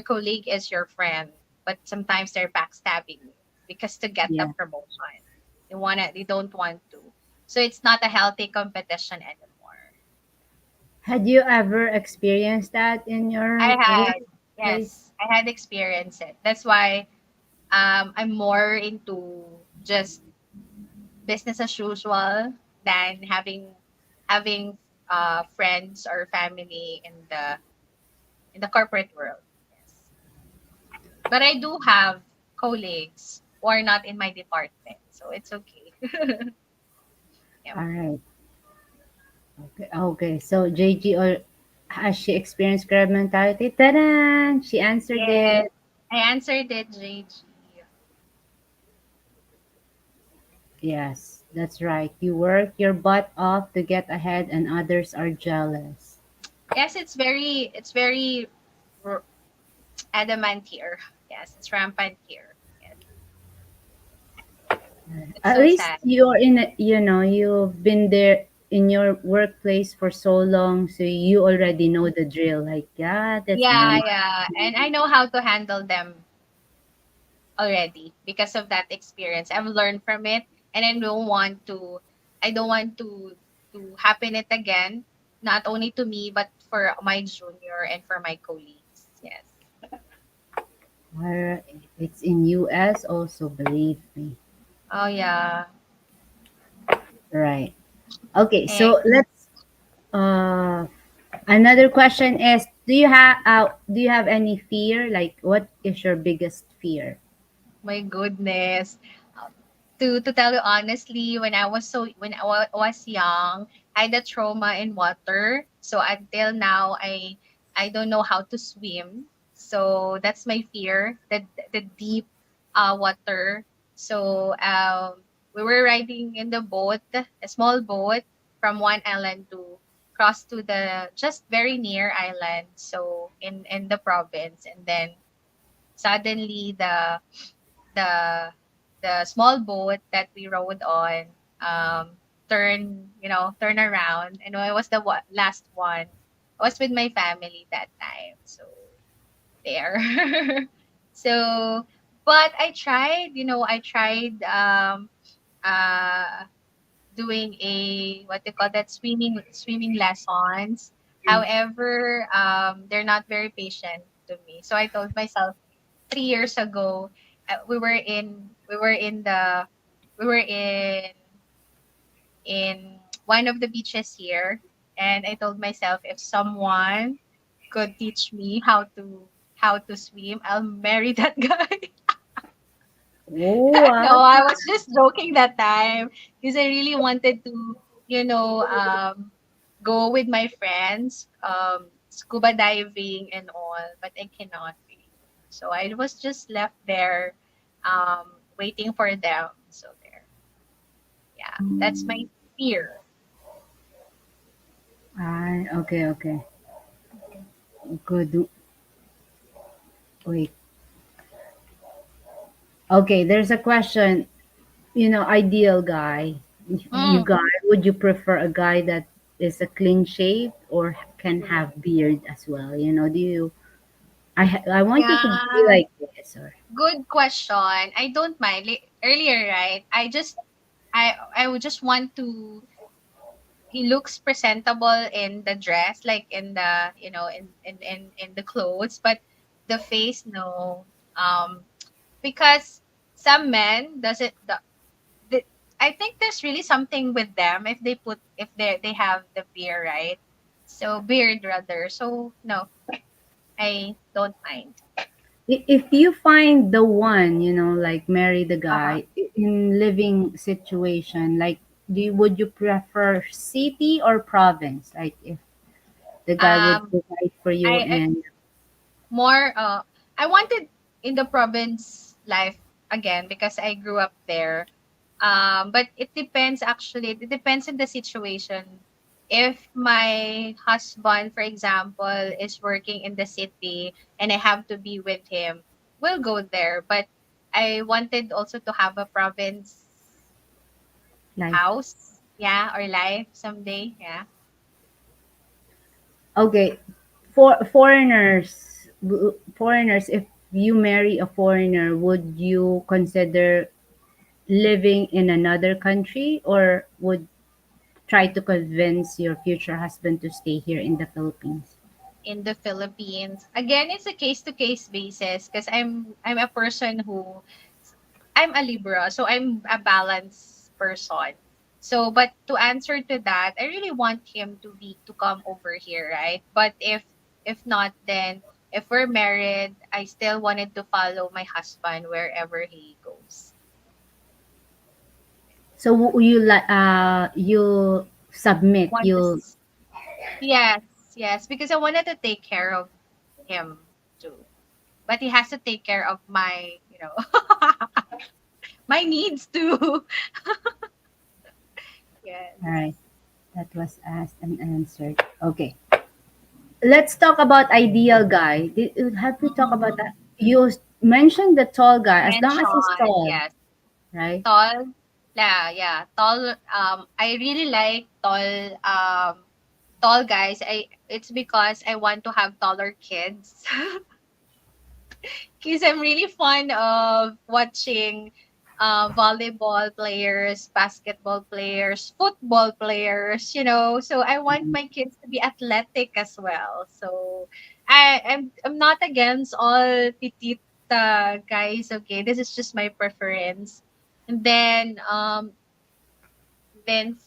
colleague is your friend, but sometimes they're backstabbing you because to get the Yeah. promotion, they don't want to. So it's not a healthy competition anymore. Had you ever experienced that in I your had workplace? Yes, I had experienced it. That's why I'm more into just business as usual than having friends or family in the corporate world. Yes. But I do have colleagues who are not in my department, so it's okay. Yeah. All right. Okay. Okay. So JG, or has she experienced crab mentality? Ta-da! She answered Yes, it. I answered it, JG. Yes, that's right. You work your butt off to get ahead, and others are jealous. Yes, it's very r- adamant here. Yes, it's rampant here. Yes, it's At so least sad. you're in it, you've been there in your workplace for so long, so you already know the drill. Like, yeah, that's Yeah, normal. yeah, and I know how to handle them already because of that experience. I've learned from it, and I don't want to happen it again, not only to me but for my junior and for my colleagues. Yes. Or it's in US also, believe me. Oh yeah. Right. Okay, And so let's another question is, do you have any fear? Like, what is your biggest fear? my goodness. To tell you honestly, when I was young, I had a trauma in water. So until now, I don't know how to swim. So that's my fear, the deep water. So we were riding in the boat, a small boat, from one island to cross to the just very near island. So in the province, and then suddenly the the small boat that we rode on. Um, turn around. And I was the last one. I was with my family that time. So there. So, but I tried uh doing a what they call that swimming lessons. However, they're not very patient to me. So I told myself 3 years ago, we were in one of the beaches here, and I told myself if someone could teach me how to swim, I'll marry that guy. Oh, No, wow. I was just joking that time because I really wanted to, go with my friends, scuba diving and all, but I cannot really. So I was just left there, waiting for them. So there, yeah, that's my fear. Ah, okay, okay. Good. Wait. Okay, there's a question. Ideal guy. You Mm, guy, would you prefer a guy that is a clean shave or can have beard as well? Do you? I want you to be yeah, like this, or good question. I don't mind. Earlier, right? I would just want to he looks presentable in the dress, like in the in the clothes, but the face, no. Because some men doesn't the I think there's really something with them if they have the beard, right? So beard rather. So no, I don't mind. if you find the one, like marry the Uh-huh. guy in living situation, like would you prefer city or province? Like if the guy would Um, provide for you I and more I wanted in the province life again because I grew up there. But it depends actually. It depends on the situation. If my husband, for example, is working in the city and I have to be with him, we'll go there. But I wanted also to have a province life. house, yeah, or life someday, yeah. Okay, foreigners, if you marry a foreigner, would you consider living in another country or would try to convince your future husband to stay here in the Philippines? In the Philippines. Again, it's a case to case basis because I'm a person who I'm a Libra, so I'm a balanced person. So, but to answer to that, I really want him to come over here, right? But if not, then if we're married, I still wanted to follow my husband wherever he goes. So you submit, Want to you yes, yes, because I wanted to take care of him too. But he has to take care of my needs too. Yes. all right. That was asked and answered. Okay. Let's talk about ideal guy. Have we talked about Mm, that? You mentioned the tall guy, as long as he's mention, tall, yes. right? Tall. Yeah, yeah. Tall. I really like tall guys. It's because I want to have taller kids. Because I'm really fond of watching volleyball players, basketball players, football players, So I want my kids to be athletic as well. So I'm not against all petite guys, okay? This is just my preference. And then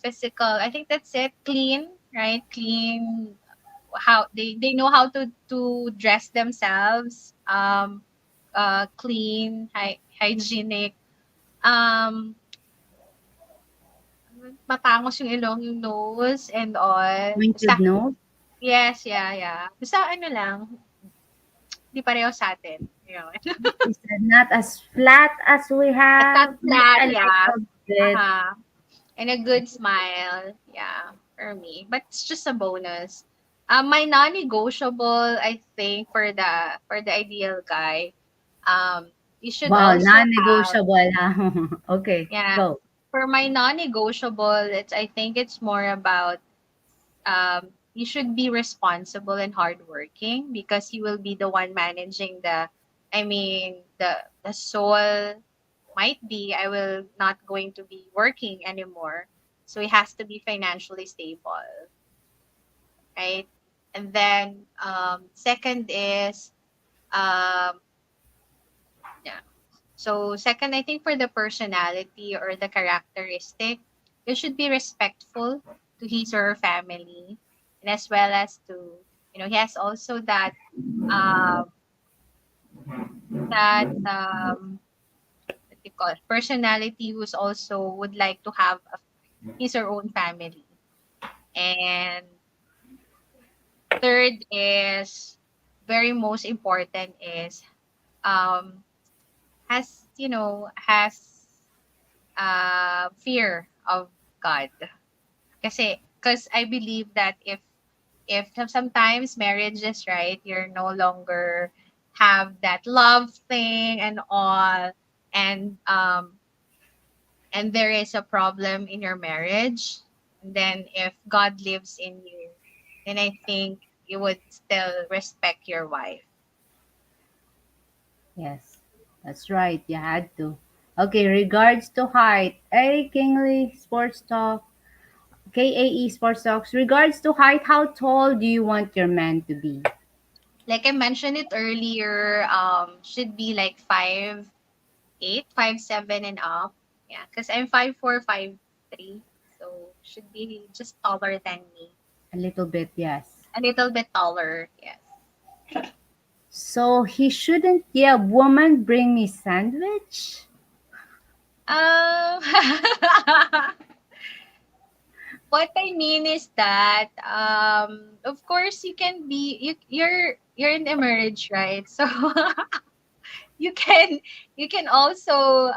physical, I think that's it. Clean, right? Clean, how they know how to dress themselves, clean, hygienic, um matangos yung ilong, yung nose and all. Basta Pointed nose. yes, yeah, yeah. Basta ano lang, di pareho sa'tin, yun. He said, not as flat as we At not have, but flat, a yeah. little bit. Uh-huh. And a good smile, yeah, for me. But it's just a bonus. My non-negotiable, I think, for the ideal guy, um, you should Wow, also have, non-negotiable, huh? Okay, yeah, go. For my non-negotiable, I think it's more about you should be responsible and hardworking because you will be the one managing I mean, the soul might be I will not going to be working anymore. So it has to be financially stable, right? And then second is um, yeah. So second, I think for the personality or the characteristic, you should be respectful to his or her family, and as well as to he has also uh, that what do you call it, personality who's also would like to have his or own family. And third is very most important is um has fear of God. Because I believe that if sometimes marriages, right, you're no longer have that love thing and all, and there is a problem in your marriage, and then if God lives in you, then I think you would still respect your wife. Yes, that's right. You had to. Okay, regards to height. A Kingley Sports Talk. KAE Sports Talks. Regards to height, how tall do you want your man to be? Like I mentioned it earlier, should be like 5'8", 5'7" and up. Yeah, because I'm 5'4", 5'3", so should be just taller than me. A little bit, yes. A little bit taller, yes. So he shouldn't, yeah, woman, bring me sandwich? Um, what I mean is that, of course, you can be you're in a marriage, right? So you can also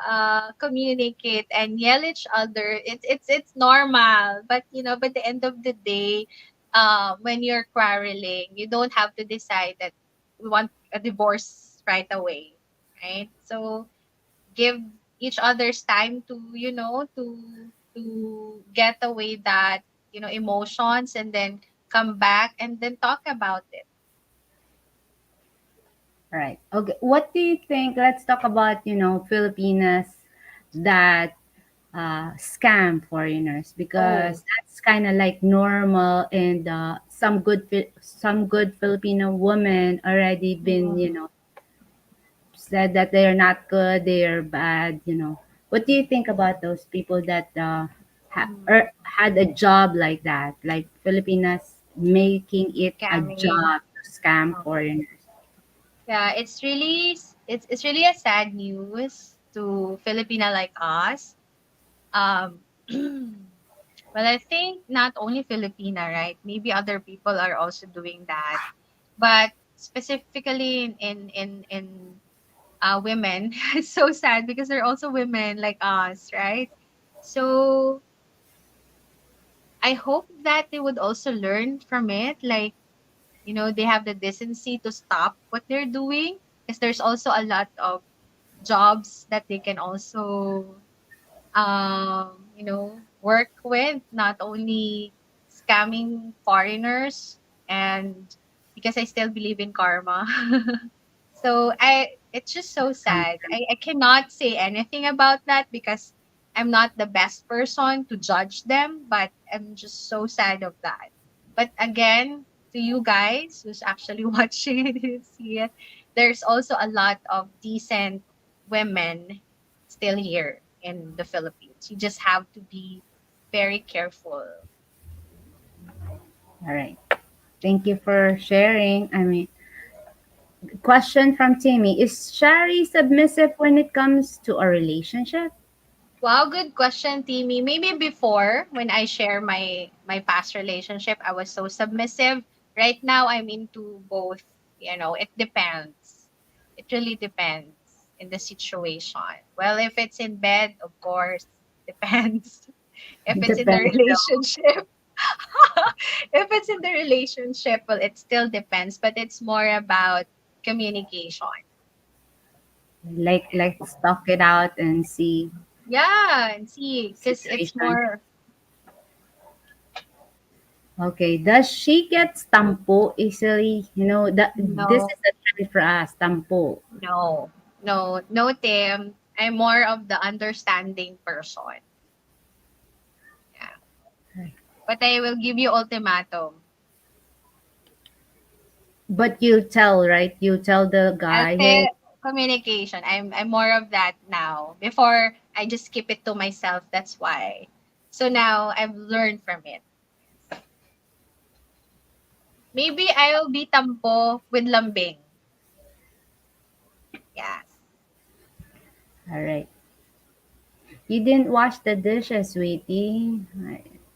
communicate and yell each other. It's normal, but by the end of the day, when you're quarreling, you don't have to decide that we want a divorce right away, right? So give each other's time to get away that emotions, and then come back and then talk about it. Right. Okay. What do you think? Let's talk about, Filipinas that scam foreigners Oh. because that's kind of like normal and some good Filipino women already been, Mm. said that they are not good, they are bad, What do you think about those people that Mm. had a job like that, like Filipinas making it a Scamming. job to scam Oh. foreigners? Yeah, it's really a sad news to Filipina like us. Um, well, I think not only Filipina, right? Maybe other people are also doing that, but specifically in women, it's so sad because they're also women like us, right? So I hope that they would also learn from it, like they have the decency to stop what they're doing, because there's also a lot of jobs that they can also work with, not only scamming foreigners. And because I still believe in karma. So it's just so Um, sad. I cannot say anything about that because I'm not the best person to judge them, but I'm just so sad of that. But again, to you guys who's actually watching, I didn't see it, there's also a lot of decent women still here in the Philippines. You just have to be very careful. all right. Thank you for sharing. I mean, question from Timmy. Is Shari submissive when it comes to a relationship? Wow, good question, Timmy. Maybe before, when I share my past relationship, I was so submissive. Right now, I'm into both. It depends. It really depends in the situation. Well, if it's in bed, of course, depends. If it's in the Depends though. relationship, if it's in the relationship, well, it still depends. But it's more about communication. Like, let's talk it out and see. Yeah, and see, because it's situation. more. Okay. Does she get stampo easily? That this No, is a term for us, stampo. no, no, Tim. I'm more of the understanding person. Yeah, but I will give you ultimatum. But you tell, right? You tell the I'll guy, say hey, communication. I'm more of that now. Before I just keep it to myself. That's why. So now I've learned from it. Maybe I'll be tampo with lambing. Yes. all right. You didn't wash the dishes, sweetie.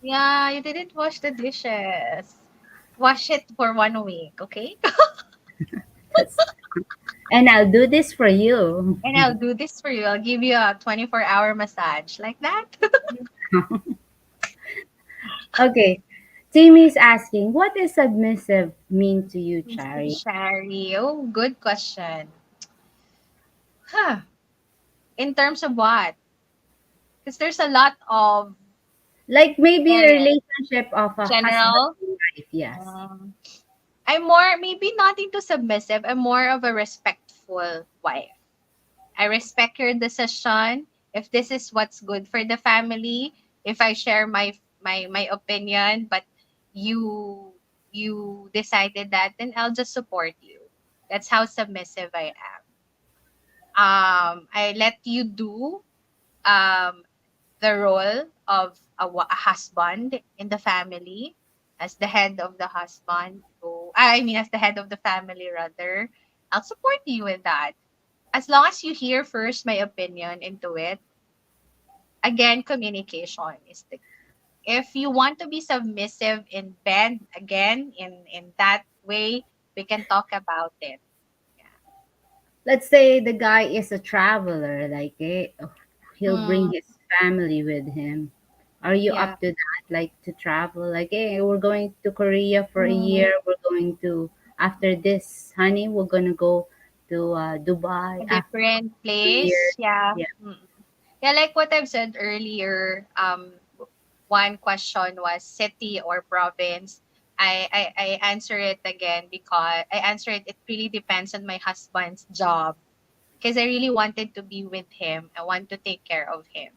Yeah, you didn't wash the dishes. Wash it for 1 week, okay? That's, and I'll do this for you. And I'll do this for you. I'll give you a 24-hour massage like that. Okay. Timmy's asking, what does submissive mean to you, Chari? Shari. Oh, good question. Huh. In terms of what? Because there's a lot of Like maybe a areas. relationship of a husband General. and wife, yes. Um, I'm more, maybe not into submissive. I'm more of a respectful wife. I respect your decision. If this is what's good for the family, if I share my opinion, but you you decided that, then I'll just support you. That's how submissive I am. I let you do um the role of a husband in the family, as the head of the husband. So, I mean, as the head of the family, rather. I'll support you with that. As long as you hear first my opinion into it, again, communication is the key. If you want to be submissive in bed, again, in that way, we can talk about it. Let's say the guy is a traveler, like he'll bring Mm, his family with him. Are you yeah. up to that? Like to travel? Like, hey, we're going to Korea for a Mm, year. We're going to after this, honey. We're gonna go to Dubai a after different 2 years. place. Yeah. Yeah. Mm. Yeah, like what I've said earlier, one question was city or province. I answer it again because I answer it. It really depends on my husband's job because I really wanted to be with him. I want to take care of him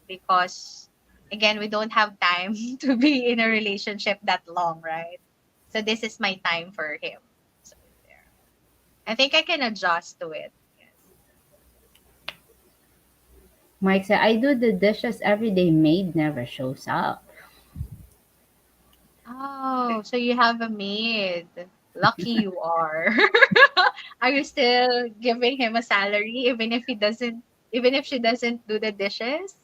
because, again, we don't have time to be in a relationship that long, right? So this is my time for him. So there. I think I can adjust to it. Yes. Mike said, I do the dishes every day. Maid never shows up. Oh, so you have a maid. Lucky you are. Are you still giving him a salary even if she doesn't do the dishes?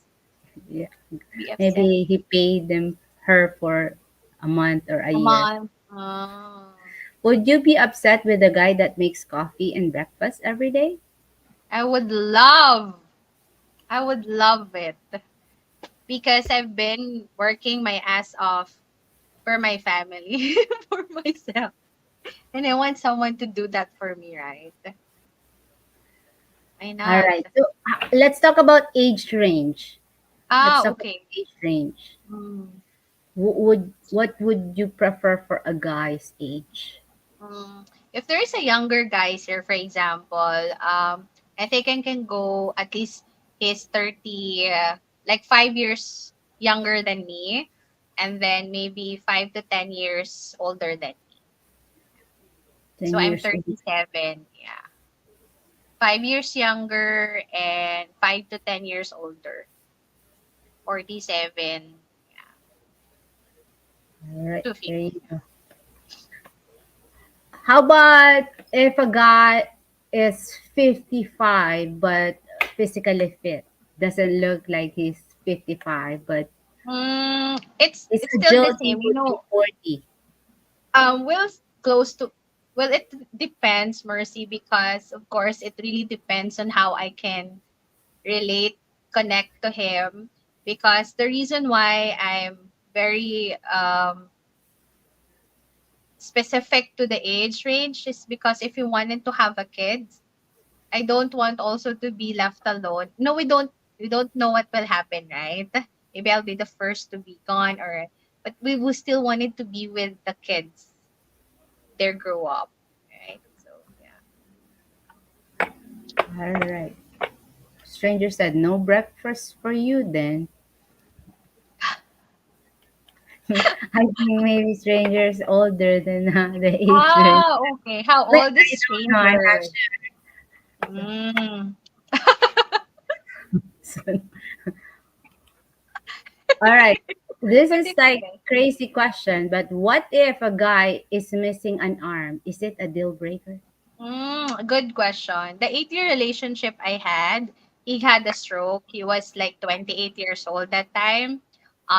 Yeah. Be upset. Maybe he paid her for a month or a A year. month. Oh. Would you be upset with a guy that makes coffee and breakfast every day? I would love I would love it because I've been working my ass off for my family, for myself. And I want someone to do that for me, right? Why All not? right. So let's talk about age range. Let's Ah, talk about okay. age range. Mm. What would you prefer for a guy's age? If there is a younger guys here, for example, I think I can go at least he's 30, like 5 years younger than me, and then maybe 5 to 10 years older than me. So 10 I'm years old. 37. Yeah, 5 years younger and 5 to 10 years older. 47. Yeah, All right. to There 50. you go. How about if a guy is 55 but physically fit? Doesn't look like he's 55, but his It's still the agility same. You would be know, 40. Well, close to, well, it depends, Mercy, because of course it really depends on how I can relate, connect to him. Because the reason why I'm very specific to the age range is because if you wanted to have a kid, I don't want also to be left alone. No, we don't. We don't know what will happen, right? Maybe I'll be the first to be gone, or but we will still wanted to be with the kids. They grow up, right? So yeah. All right. Stranger said, no breakfast for you then. I think maybe strangers older than the age range. Ah, okay. How But old is I don't know. I'm stranger? Mm. not sure. All right. This But is it's like okay. crazy question, but what if a guy is missing an arm? Is it a deal breaker? Good question. The 8-year relationship I had, he had a stroke. He was like 28 years old that time.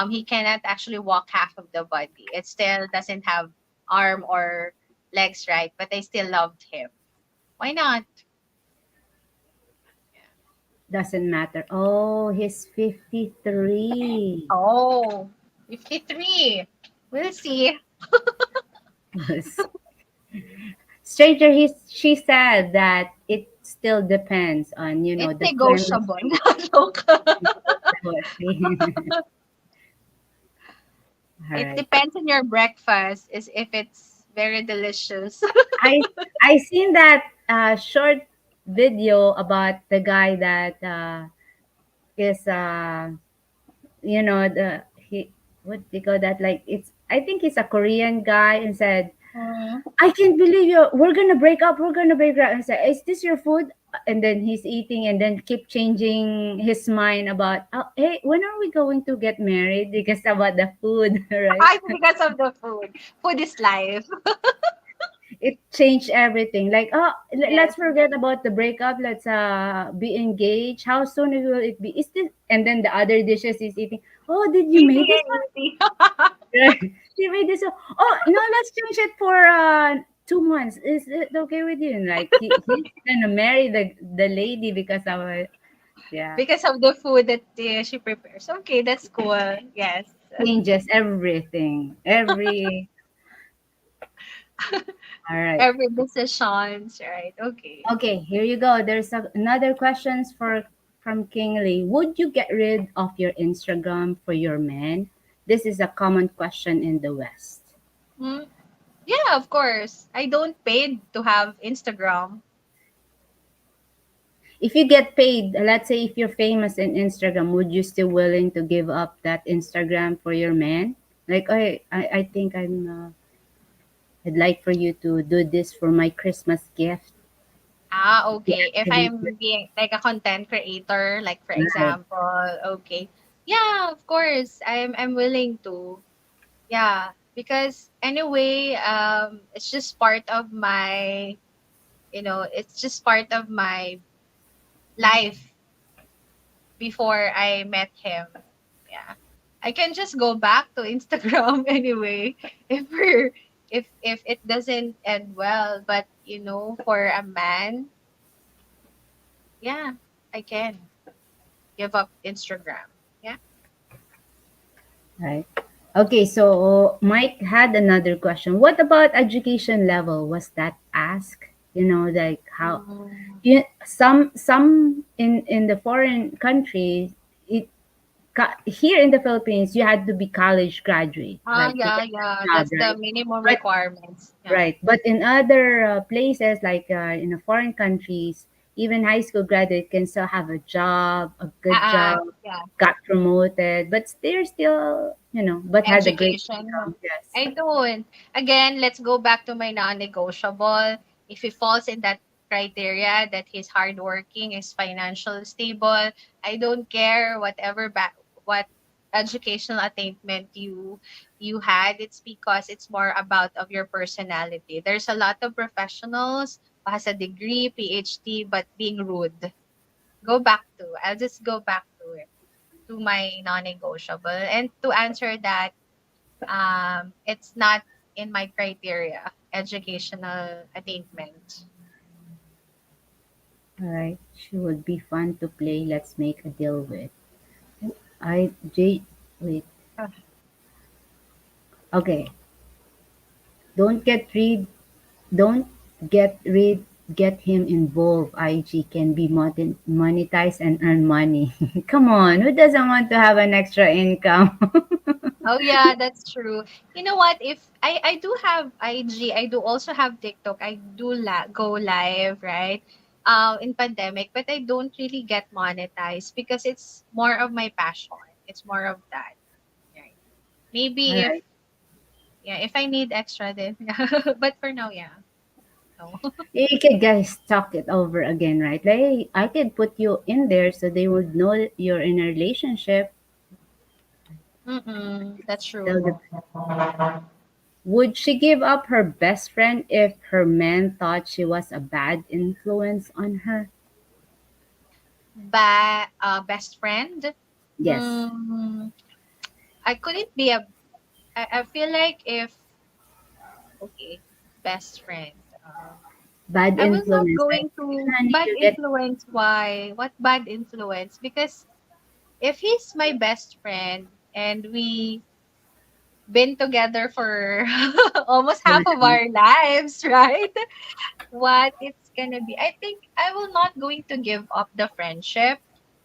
He cannot actually walk half of the body. It still doesn't have arm or legs, right? But I still loved him. Why not? Doesn't matter. Oh, he's 53. Oh, 53. We'll see. Yes. Stranger, she said that it still depends on, It's the negotiable. chemistry. Joke. All It right. depends on your breakfast, is if it's very delicious. I I seen that short video about the guy that is he, what do you call that, like, it's, I think he's a Korean guy, and said, Mm. I can't believe you, we're gonna break up, and said, is this your food? And then he's eating, and then keep changing his mind about, oh, hey, when are we going to get married, because about the food. Right? Ay, because of the food. Food is life. It changed everything. Like, oh, Yes. let's forget about the breakup. Let's be engaged. How soon will it be? Is this? And then the other dishes is eating. Oh, did you Eating make this and eating. one? Right. She made this one. Oh no, let's change it for 2 months. Is it okay with you? And like, he's gonna marry the lady because of it. Yeah. Because of the food that she prepares. Okay, that's cool. Yes. Changes everything. All right. Every decisions, right? Okay. Okay, here you go. There's another questions from King Lee. Would you get rid of your Instagram for your man? This is a common question in the West. Mm, yeah, of course. I don't pay to have Instagram. If you get paid, let's say if you're famous in Instagram, would you still willing to give up that Instagram for your man? Like, I think I'd like for you to do this for my Christmas gift. Ah, okay. If Deactivate it. I'm being like a content creator, like for Right. example, okay. Yeah, of course. I'm willing to. Yeah, because anyway, it's just part of my, it's just part of my life before I met him. Yeah. I can just go back to Instagram anyway if it doesn't end well, but for a man, yeah, I can give up Instagram. Yeah. Right. Okay, so Mike had another question. What about education level? Was that asked? Like how Mm. some in the foreign countries, it here in the Philippines, you had to be college graduate, Ah, like, to yeah, get a yeah. job, That's the right? minimum But requirements. Yeah. right, but in other places, like in the foreign countries, even high school graduate can still have a job, a good job, Yeah. got promoted, but they're still, but had a great Education. income. Yes. I don't. Again, let's go back to my non-negotiable. If he falls in that criteria that he's hardworking, is financially stable, I don't care what educational attainment you had. It's because it's more about of your personality. There's a lot of professionals who has a degree, PhD, but being rude. I'll just go back to it, to my non-negotiable. And to answer that, it's not in my criteria, educational attainment. All right. She would be fun to play. Let's make a deal with. I J Wait. Ugh. Okay. Don't get rid. Don't get rid. Get him involved. IG can be monetized and earn money. Come on, who doesn't want to have an extra income? Oh yeah, that's true. You know what? If I do have IG, I do also have TikTok. I do go live, right? In pandemic, but I don't really get monetized because it's more of my passion. It's more of that, right? All Maybe if right. yeah, if I need extra, then but for now, yeah, no. You could guys talk it over again, right? Like I could put you in there so they would know that you're in a relationship. That's Tell true. the- Would she give up her best friend if her man thought she was a bad influence on her? Best friend. Yes. Mm, I couldn't be a. I feel like if okay, best friend. Bad I will not influence. Like, going hey, to honey, bad you get influence. Why? What bad influence? Because if he's my best friend and we been together for almost so half of long. our lives, right? What it's gonna be. I think I will not going to give up the friendship.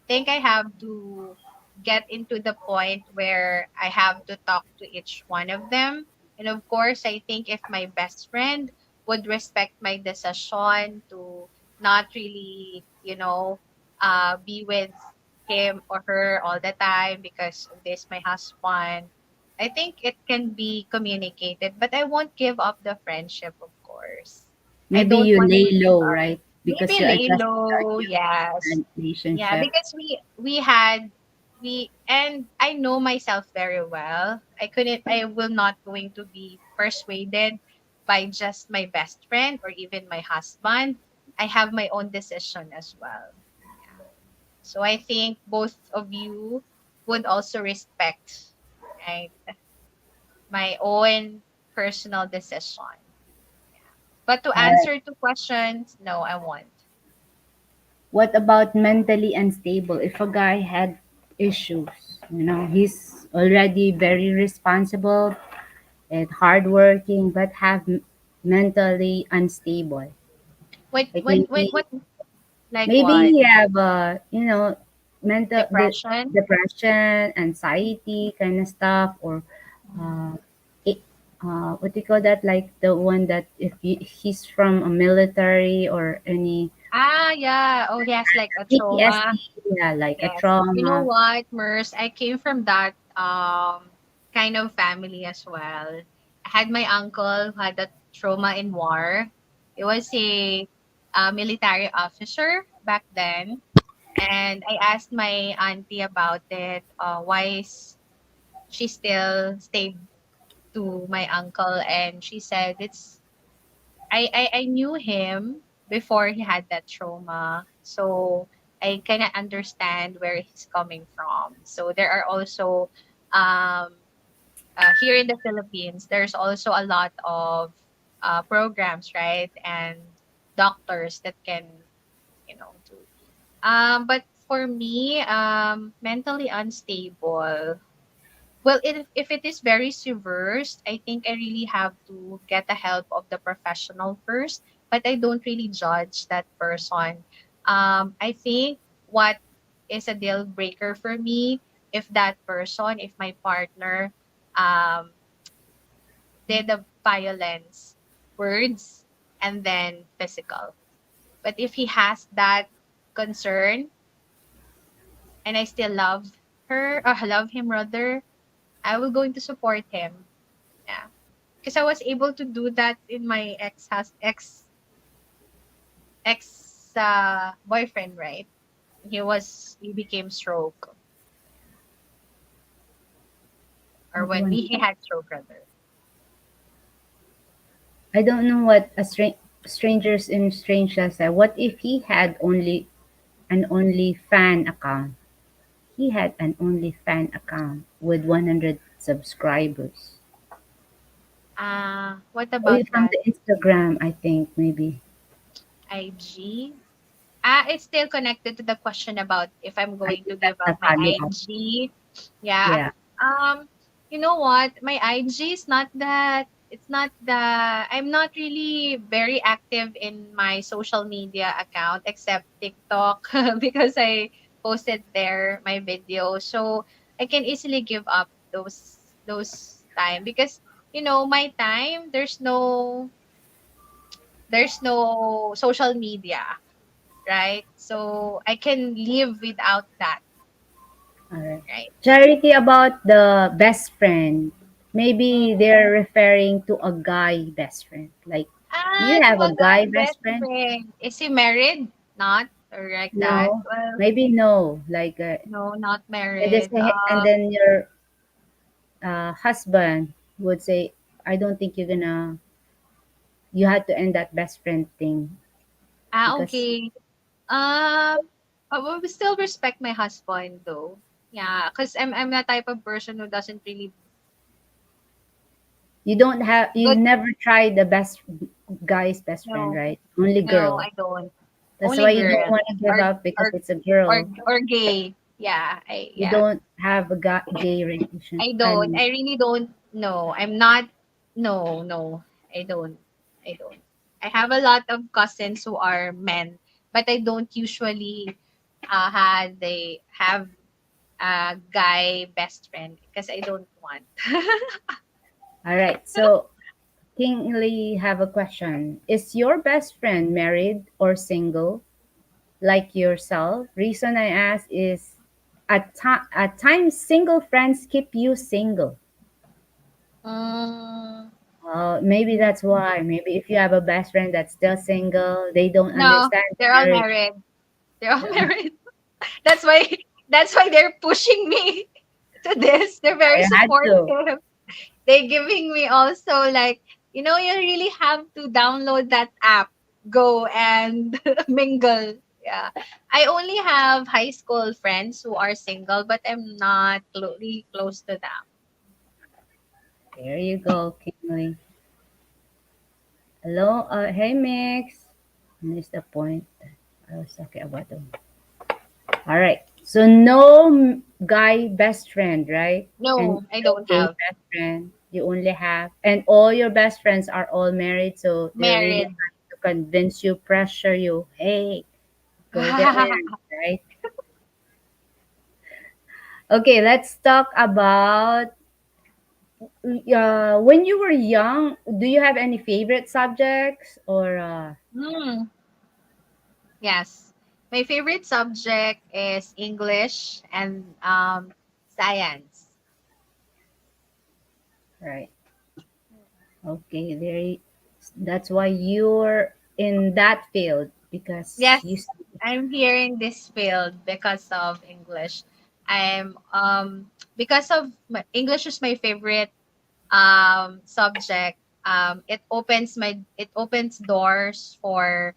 Think I have to get into the point where I have to talk to each one of them. And of course, I think if my best friend would respect my decision to not really, be with him or her all the time because of this my husband, I think it can be communicated, but I won't give up the friendship, of course. I Maybe don't you want to lay give low, up. right? Because Maybe you are lay just low, starting yes. a Yeah, relationship. because we and I know myself very well. I will not going to be persuaded by just my best friend or even my husband. I have my own decision as well. Yeah. So I think both of you would also respect, right, my own personal decision. Yeah. But to All right. answer two questions, no, I won't. What about mentally unstable? If a guy had issues, he's already very responsible and hardworking, but mentally unstable. Wait, Like what, like maybe what? he have mental Depression? depression, anxiety kind of stuff, or uh, it, what do you call that? Like the one that if he's from a military or any Ah, yeah. Oh, he has like a trauma. PTSD, yeah, like a Yes. You know trauma. what, Mers? I came from that kind of family as well. I had my uncle who had a trauma in war. He was a military officer back then. And I asked my auntie about it. Why is she still stayed to my uncle? And she said I knew him before he had that trauma. So I kind of understand where he's coming from. So there are also um here in the Philippines, there's also a lot of programs, right? And doctors that can, do. But for me, mentally unstable, well, if it is very severe, I think I really have to get the help of the professional first, but I don't really judge that person. I think what is a deal breaker for me if that person, if my partner um, did the violence, words, and then physical. But if he has that concern and I still love her or love him rather, I will going to support him. Yeah. Because I was able to do that in my ex boyfriend, right? He became stroke, or What when one? he had stroke rather. I don't know what a strangers in strange said. What if he had only fan account? He had an only fan account with 100 subscribers. What Only about from that? the Instagram, I think maybe. IG? It's still connected to the question about if I'm I going to think give that's up the my follow up. IG. Yeah. Yeah. Um, you know what? My IG is not that. not the I'm not really very active in my social media account except TikTok because I posted there my video. So I can easily give up those time because my time there's no social media, right? So I can live without that, All right. right? Charity, about the best friend. Mm. Maybe they're referring to a guy best friend. Like, do you To have a a guy guy best best friend? friend. Is he married? Not or like that. No. Well, Maybe no. Like, no, not and, just, married. and then your husband would say, I don't think you had to end that best friend thing because Okay. I will still respect my husband though. Yeah, because I'm the type of person who doesn't really you good. never tried the best guy's best friend, No, right? Only no, girl. I don't. That's Only why you don't girl want to give or up because or it's a or girl. or gay. Yeah, You yeah. don't have a gay relation. I I don't. mean, I really don't. No, I'm not. No, no, I don't. I don't. I have a lot of cousins who are men, but I don't usually they have a guy best friend because I don't want. all right. So, Kingly have a question. Is your best friend married or single, like yourself? Reason I ask is at times single friends keep you single. Mm, Maybe that's why. Maybe if you have a best friend that's still single, they don't no, understand they're all marriage. married. They're all married. That's why. That's why they're pushing me to this. They're very I had to. supportive. They giving me also like, you really have to download that app, go and mingle. Yeah. I only have high school friends who are single, but I'm not really close to them. There you go, Kingly. Hello, hey Mix. Missed the point. I was talking about them. All right. So no guy best friend, right? And No, I no don't gay have best friend. You only have, and all your best friends are all married, so they're really married. trying to convince you, pressure you. Hey, go get married, right? Okay, let's talk about when you were young. Do you have any favorite subjects or Hmm. Yes. My favorite subject is English and science. right? Okay, that's why you're in that field because you Yes, I'm here in this field because of English. I'm because of English is my favorite subject. It opens doors for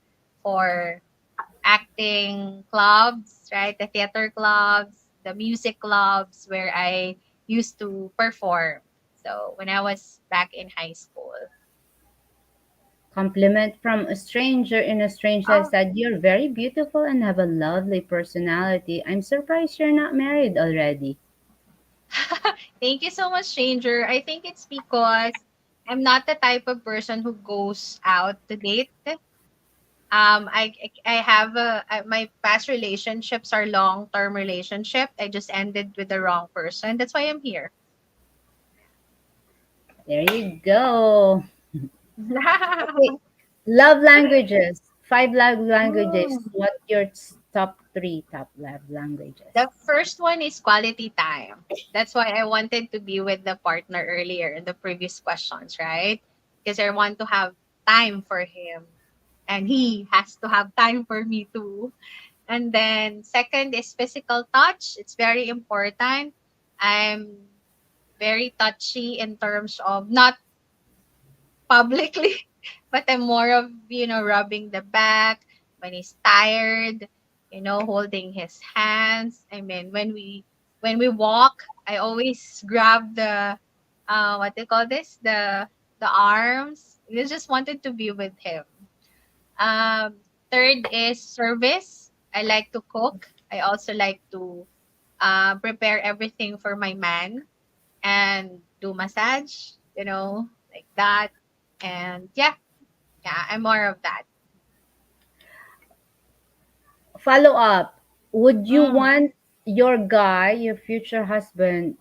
acting clubs, right? The theater clubs, the music clubs where I used to perform. So when I was back in high school. compliment from a stranger in a strange life Oh, said, "You're very beautiful and have a lovely personality. I'm surprised you're not married already." thank you so much, stranger. I think it's because I'm not the type of person who goes out to date. I have my past relationships are long term relationship. I just ended with the wrong person. That's why I'm here. There you go. Okay, love languages. Five love languages. Mm. What your top three top love languages? The first one is quality time. That's why I wanted to be with the partner earlier in the previous questions, right? Because I want to have time for him and he has to have time for me too. And then second is physical touch. It's very important. I'm very touchy in terms of not publicly, but I'm more of, rubbing the back when he's tired, holding his hands. I mean, when we walk, I always grab the what they call this? The arms. I just wanted to be with him. Um, third is service. I like to cook. I also like to prepare everything for my man and do massage, like that. And yeah, yeah, I'm more of that. Follow up. Would you Mm. want your guy, your future husband,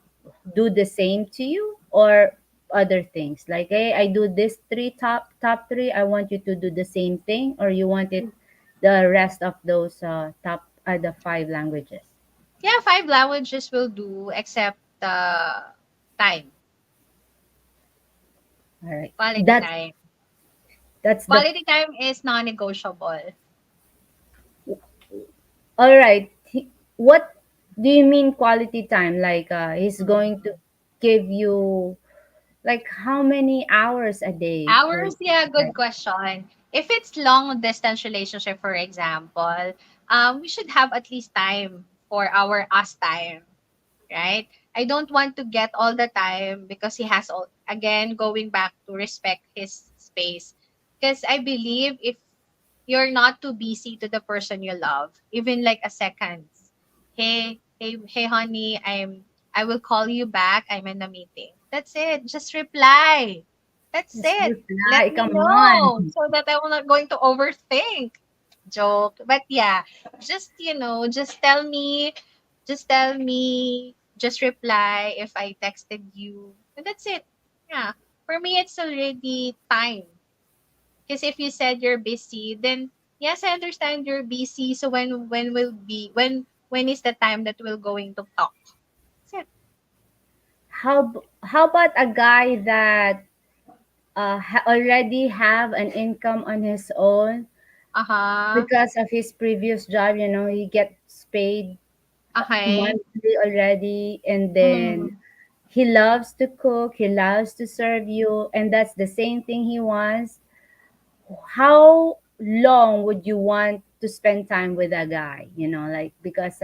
do the same to you, or other things? Like, hey, I do this top three. I want you to do the same thing, or you want it the rest of those the five languages. Yeah, five languages will do, except time, All right. quality That's time. that's the Quality time is non-negotiable. all right. What do you mean quality time? Like he's going to Mm. give you like how many hours a day for Hours, you? yeah, good Like, question. If it's long distance relationship, for example, we should have at least time for our us time, right? I don't want to get all the time because he has all, again, going back to respect his space. Because I believe if you're not too busy to the person you love, even like a second. Hey, honey, I will call you back. I'm in a meeting. That's it. Just reply. That's just it. Let reply. me Come on. know so that I'm not going to overthink. Joke. But yeah, just tell me, just reply if I texted you. And that's it. Yeah. For me, it's already time. Because if you said you're busy, then yes, I understand you're busy. So when is the time that we're going to talk? That's it. How about a guy that already have an income on his own Uh-huh. because of his previous job? You know, he gets paid Okay. monthly already, and then Mm, he loves to cook. He loves to serve you, and that's the same thing he wants. How long would you want to spend time with a guy? You know, like because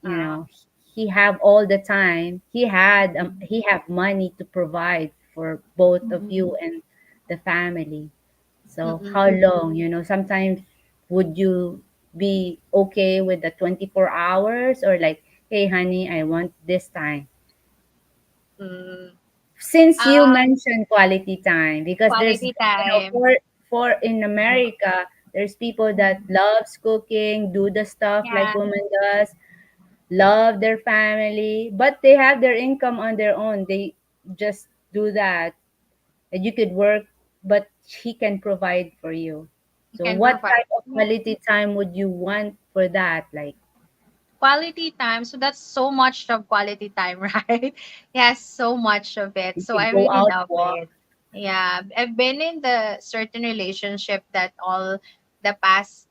you uh, know he have all the time, he have money to provide for both of you mm-mm, and the family. So how mm-mm, long, you know, sometimes would you be okay with the 24 hours, or like, hey honey, I want this time, mm. since you Um, mentioned quality time, because there's, quality you know, time. for in America there's people that Mm. loves cooking, do the stuff like Yeah, woman does, love their family, but they have their income on their own. They just do that. And you could work, but he can provide for you. you So can what provide. type of Yeah. quality time would you want for that? Like, Quality time. So that's so much of quality time, right? Yes, so much of it. you So could I go really out, love walk. it. Yeah, I've been in the certain relationship that all the past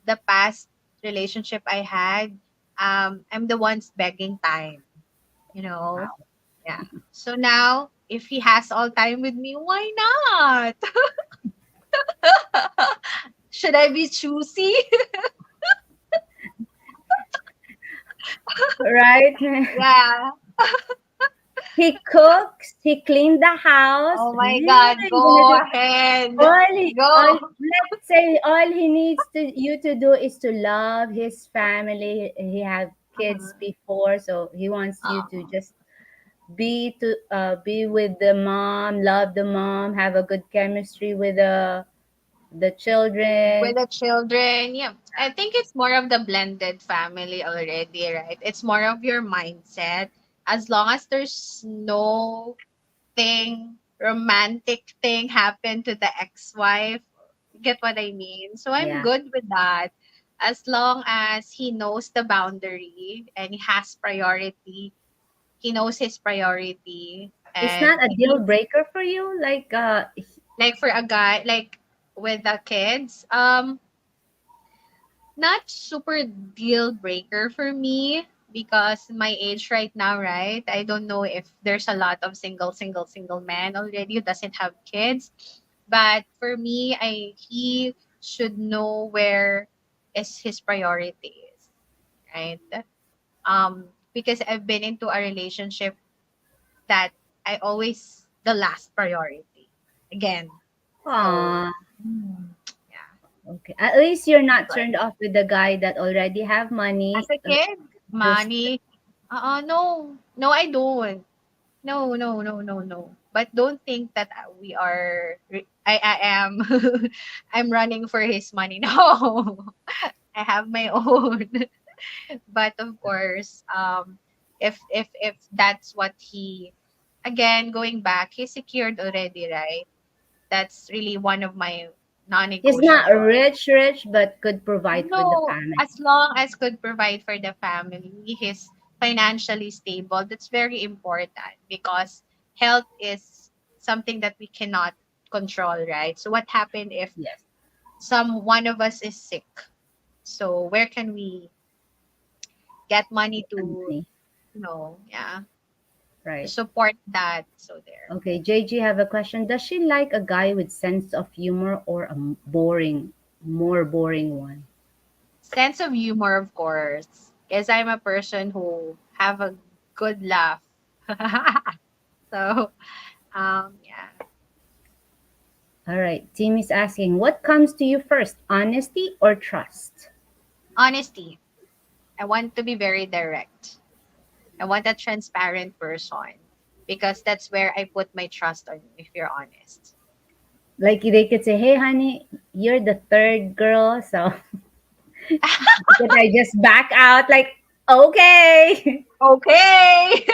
the past relationship I had, I'm the ones begging time, you know. Wow. Yeah. So now if he has all time with me, why not? Should I be choosy? Right? Yeah. He cooks, he cleaned the house. Oh my god, I'm gonna go do ahead. all, Go. let's say all he needs to you to do is to love his family. He had kids Uh-huh. before, so he wants you to Um, just be with the mom, love the mom, have a good chemistry with the with children. the children, yeah. I think it's more of the blended family already, right? It's more of your mindset. As long as there's no romantic thing happen to the ex-wife, get what I mean? So I'm Yeah, good with that. As long as he knows the boundary and he knows his priority, it's and not a he deal needs, breaker for you. Like like for a guy, like with the kids, not super deal breaker for me because my age right now, right? I don't know if there's a lot of single men already who doesn't have kids. But for me, he should know where is his priorities, right? Because I've been into a relationship that I always the last priority again. So aw, yeah, okay. At least you're that's not why. turned off with the guy that already have As money. a kid, Just money. No, no, I don't. No, no, no, no, no. But don't think that we are. I am. I'm running for his money. No, I have my own. But of course, if that's what he, again, going back, he's secured already, right? That's really one of my He's not non-negotiable. rich, rich, but could provide for the No, family. as long as could provide for the family, he's financially stable. That's very important because health is something that we cannot control, right? So what happened if Yes, some one of us is sick? So where can we get money to, money, yeah, to right? support that? So there. Okay, JG have a question. Does she like a guy with sense of humor or a more boring one? Sense of humor, of course, because I'm a person who have a good laugh. So, yeah, All right, Tim is asking, what comes to you first, honesty or trust? honesty. I want to be very direct. I want a transparent person because that's where I put my trust on you, if you're honest. Like they could say, "Hey, honey, you're the third girl, so could I just back out?" Like, okay, Okay.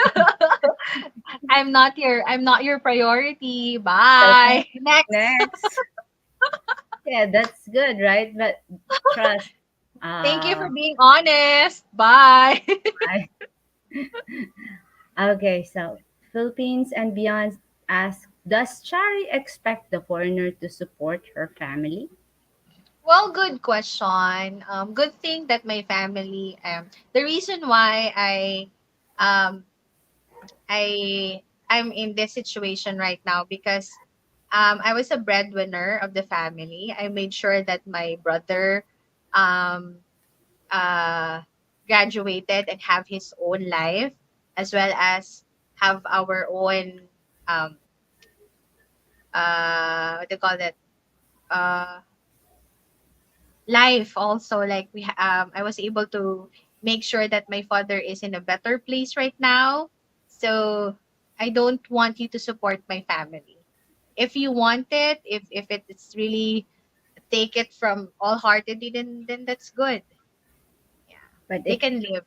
I'm not your priority. okay, Bye. Next. next. Yeah, that's good, right? But trust. Thank you for Uh, being honest. Bye. I, okay, so Philippines and beyond ask, does Chari expect the foreigner to support her family? Well, good question. Good thing that my family. The reason why um, I'm in this situation right now because I was a breadwinner of the family. I made sure that my brother um, uh, graduated and have his own life, as well as have our own um, what do you call that? Uh, Life also, like I was able to make sure that my father is in a better place right now. So I don't want you to support my family. If you want it, if it's really take it from all heartedly, then that's good. Yeah, But they if can live.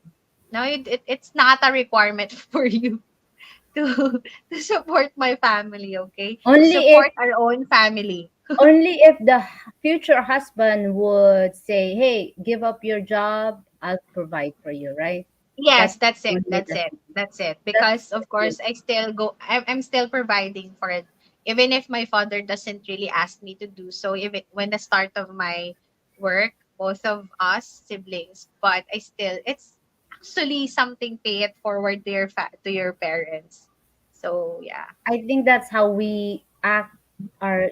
No, it's not a requirement for you to to support my family. Okay, only if support our own family. only if the future husband would say, "Hey, give up your job, I'll provide for you," right? Yes, That's that's it. only That's the it. That's it. that's Because of good. course I still go I'm still providing for it. Even if my father doesn't really ask me to do so, even when the start of my work, both of us siblings, but I still it's actually something pay it forward to to your parents. So yeah. I think that's how we act our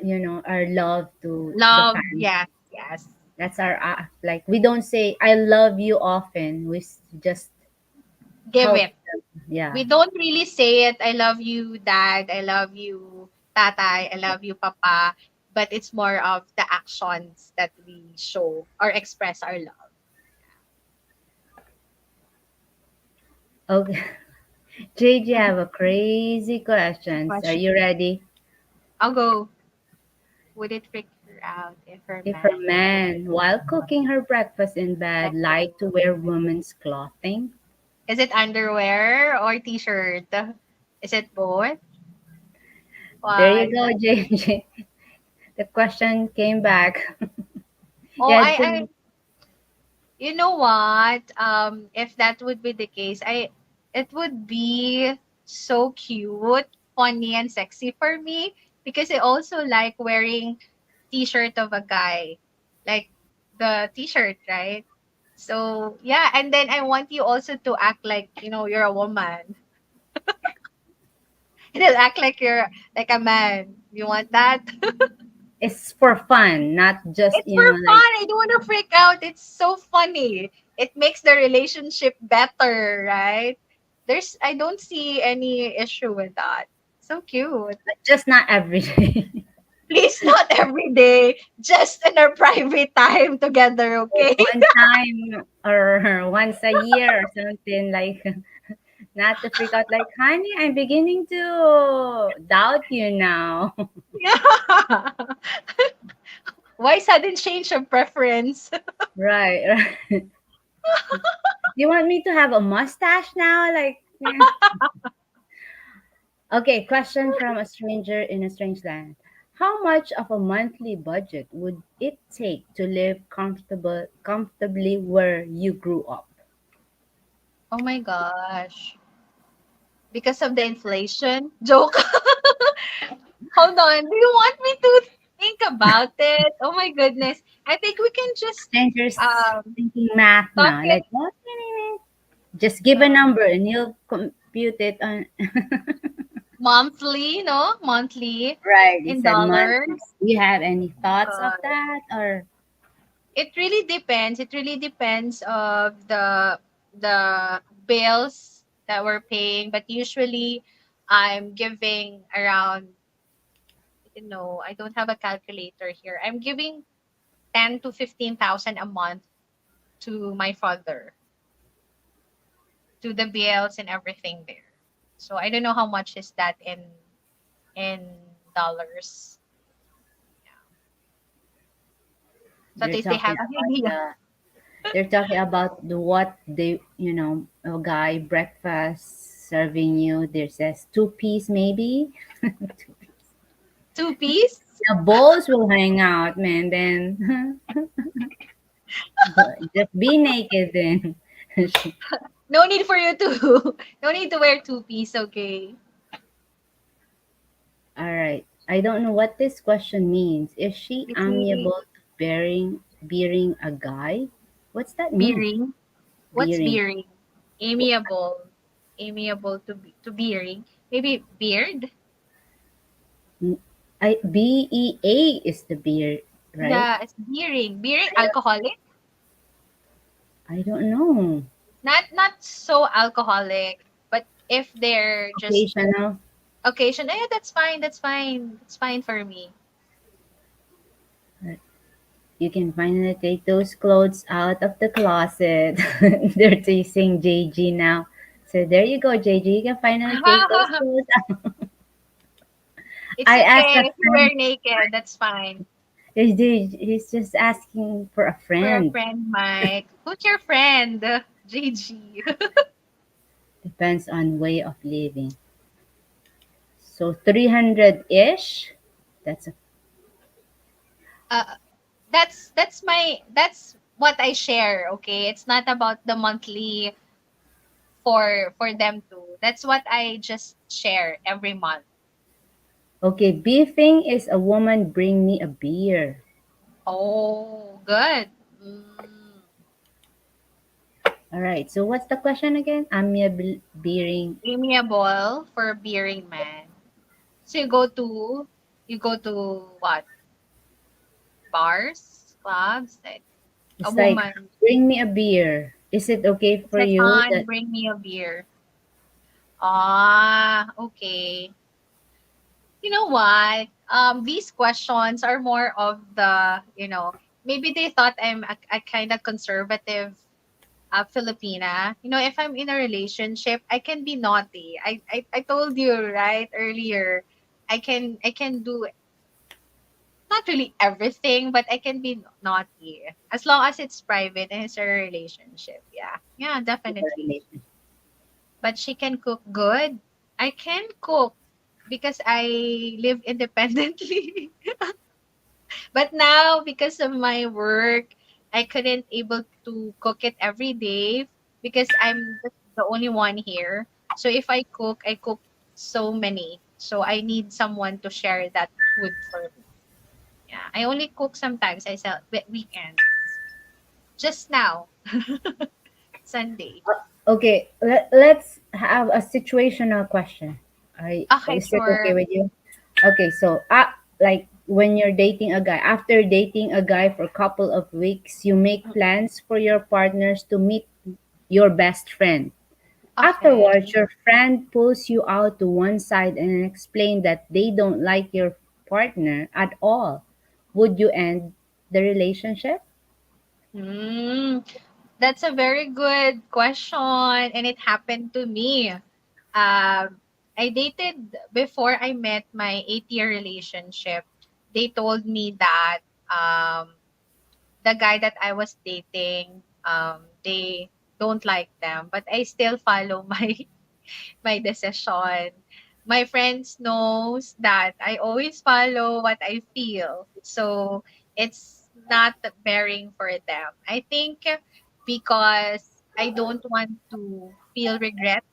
love to the Love, family. yes, yes. That's our act. Like we don't say "I love you" often. Just Give help it. them. Yeah. We don't really say it, I love you, dad, I love you, tatay, I love you, papa, but it's more of the actions that we show or express our love. Okay. JJ, have a crazy questions. Are Question. you ready? I'll go. Would it freak her out if her If her man man, while cooking her breakfast in bed, breakfast lied to wear women's clothing, is it underwear or t-shirt? Is it both? there you What? go, JJ. The question came back. You Oh, had I to. you know what? If that would be the case, it would be so cute, funny, and sexy for me because I also like wearing t-shirt of a guy, like the t-shirt, right? So yeah, and then I want you also to act like you're a woman, and then act like you're like a man. You want that? It's for fun, not just It's for like fun. I don't want to freak out. It's so funny. It makes the relationship better, right? I don't see any issue with that. So cute. just not every day. Please, not every day. Just in our private time together, okay? One time or once a year or something like Not to freak out like, honey, I'm beginning to doubt you now. Yeah. Why sudden change of preference? Right, right. You want me to have a mustache now? Like, yeah. Okay, question from a stranger in a strange land. How much of a monthly budget would it take to live comfortably where you grew up? Oh my gosh. Because of the inflation? Joke. Hold on. Do you want me to think about it? Oh my goodness. I think we can just Strangers um thinking math talk now. it Like, what? Just give a uh, number and he'll compute it on. monthly, no? Monthly Right, he in said dollars. monthly. Do you have any thoughts of God. that? Or It really depends. It really depends of the bills that we're paying, but usually I'm giving around, I don't have a calculator here. I'm giving 10 to 15,000 a month to my father, to the bills and everything there. So I don't know how much is that in dollars. So at they're least they talking have an about idea. they're talking about what they, a guy breakfast serving you. There says two-piece maybe. Two piece? The balls will hang out, man. Then just be naked then. No need for you to no need to wear two piece, okay? All right. I don't know what this question means. Is she Maybe amiable to bearing a guy? What's that mean? beering. What's Bearing. beering? Amiable. Amiable to beering. Maybe beard? BEA is the beer, right? Yeah, it's beering. Beering alcoholic? I don't know. Not so alcoholic, but if they're just Occasional. occasion, that's fine, that's fine. That's fine for me. You can finally take those clothes out of the closet. They're teasing JG now. So there you go, JG. You can finally take those clothes out. It's I asked a okay if you friend. wear naked, that's fine. He's just asking for a For a friend. friend, Mike. Who's your friend? JG. Depends on way of living. So 300-ish. That's a, uh, that's what I share, okay? It's not about the monthly for them too. That's what I just share every month. okay. Beefing is a woman bring me a beer. Oh, good. Mm, All right. So what's the question again? Amiable bearing. amiable for a beering man. So you go to what? Bars, clubs, like a It's like woman. bring me a beer. Is it okay It's for like, you "Han, that bring me a beer." Ah, okay. You know what? These questions are more of maybe they thought I'm a kind of conservative Filipina. If I'm in a relationship, I can be naughty. I told you right earlier. I can do not really everything, but I can be naughty as long as it's private and it's a relationship. Yeah, yeah, definitely. But she can cook good. I can cook because I live independently. But now because of my work, I couldn't able to cook it every day because I'm just the only one here. So if I cook so many. So I need someone to share that food for me. Yeah, I only cook sometimes. I sell weekend. Just now, Sunday. okay, let's have a situational question. Okay, Is it okay sure. with you? Okay, so like when you're dating a guy, after dating a guy for a couple of weeks, you make plans for your partners to meet your best friend. Okay. Afterwards, your friend pulls you out to one side and explain that they don't like your partner at all. Would you end the relationship? Hmm. That's a very good question, and it happened to me. I dated before I met my 8-year relationship. They told me that um, the guy that I was dating, they don't like them, but I still follow my decision. My friends knows that I always follow what I feel. So it's not bearing for them. I think because I don't want to feel regret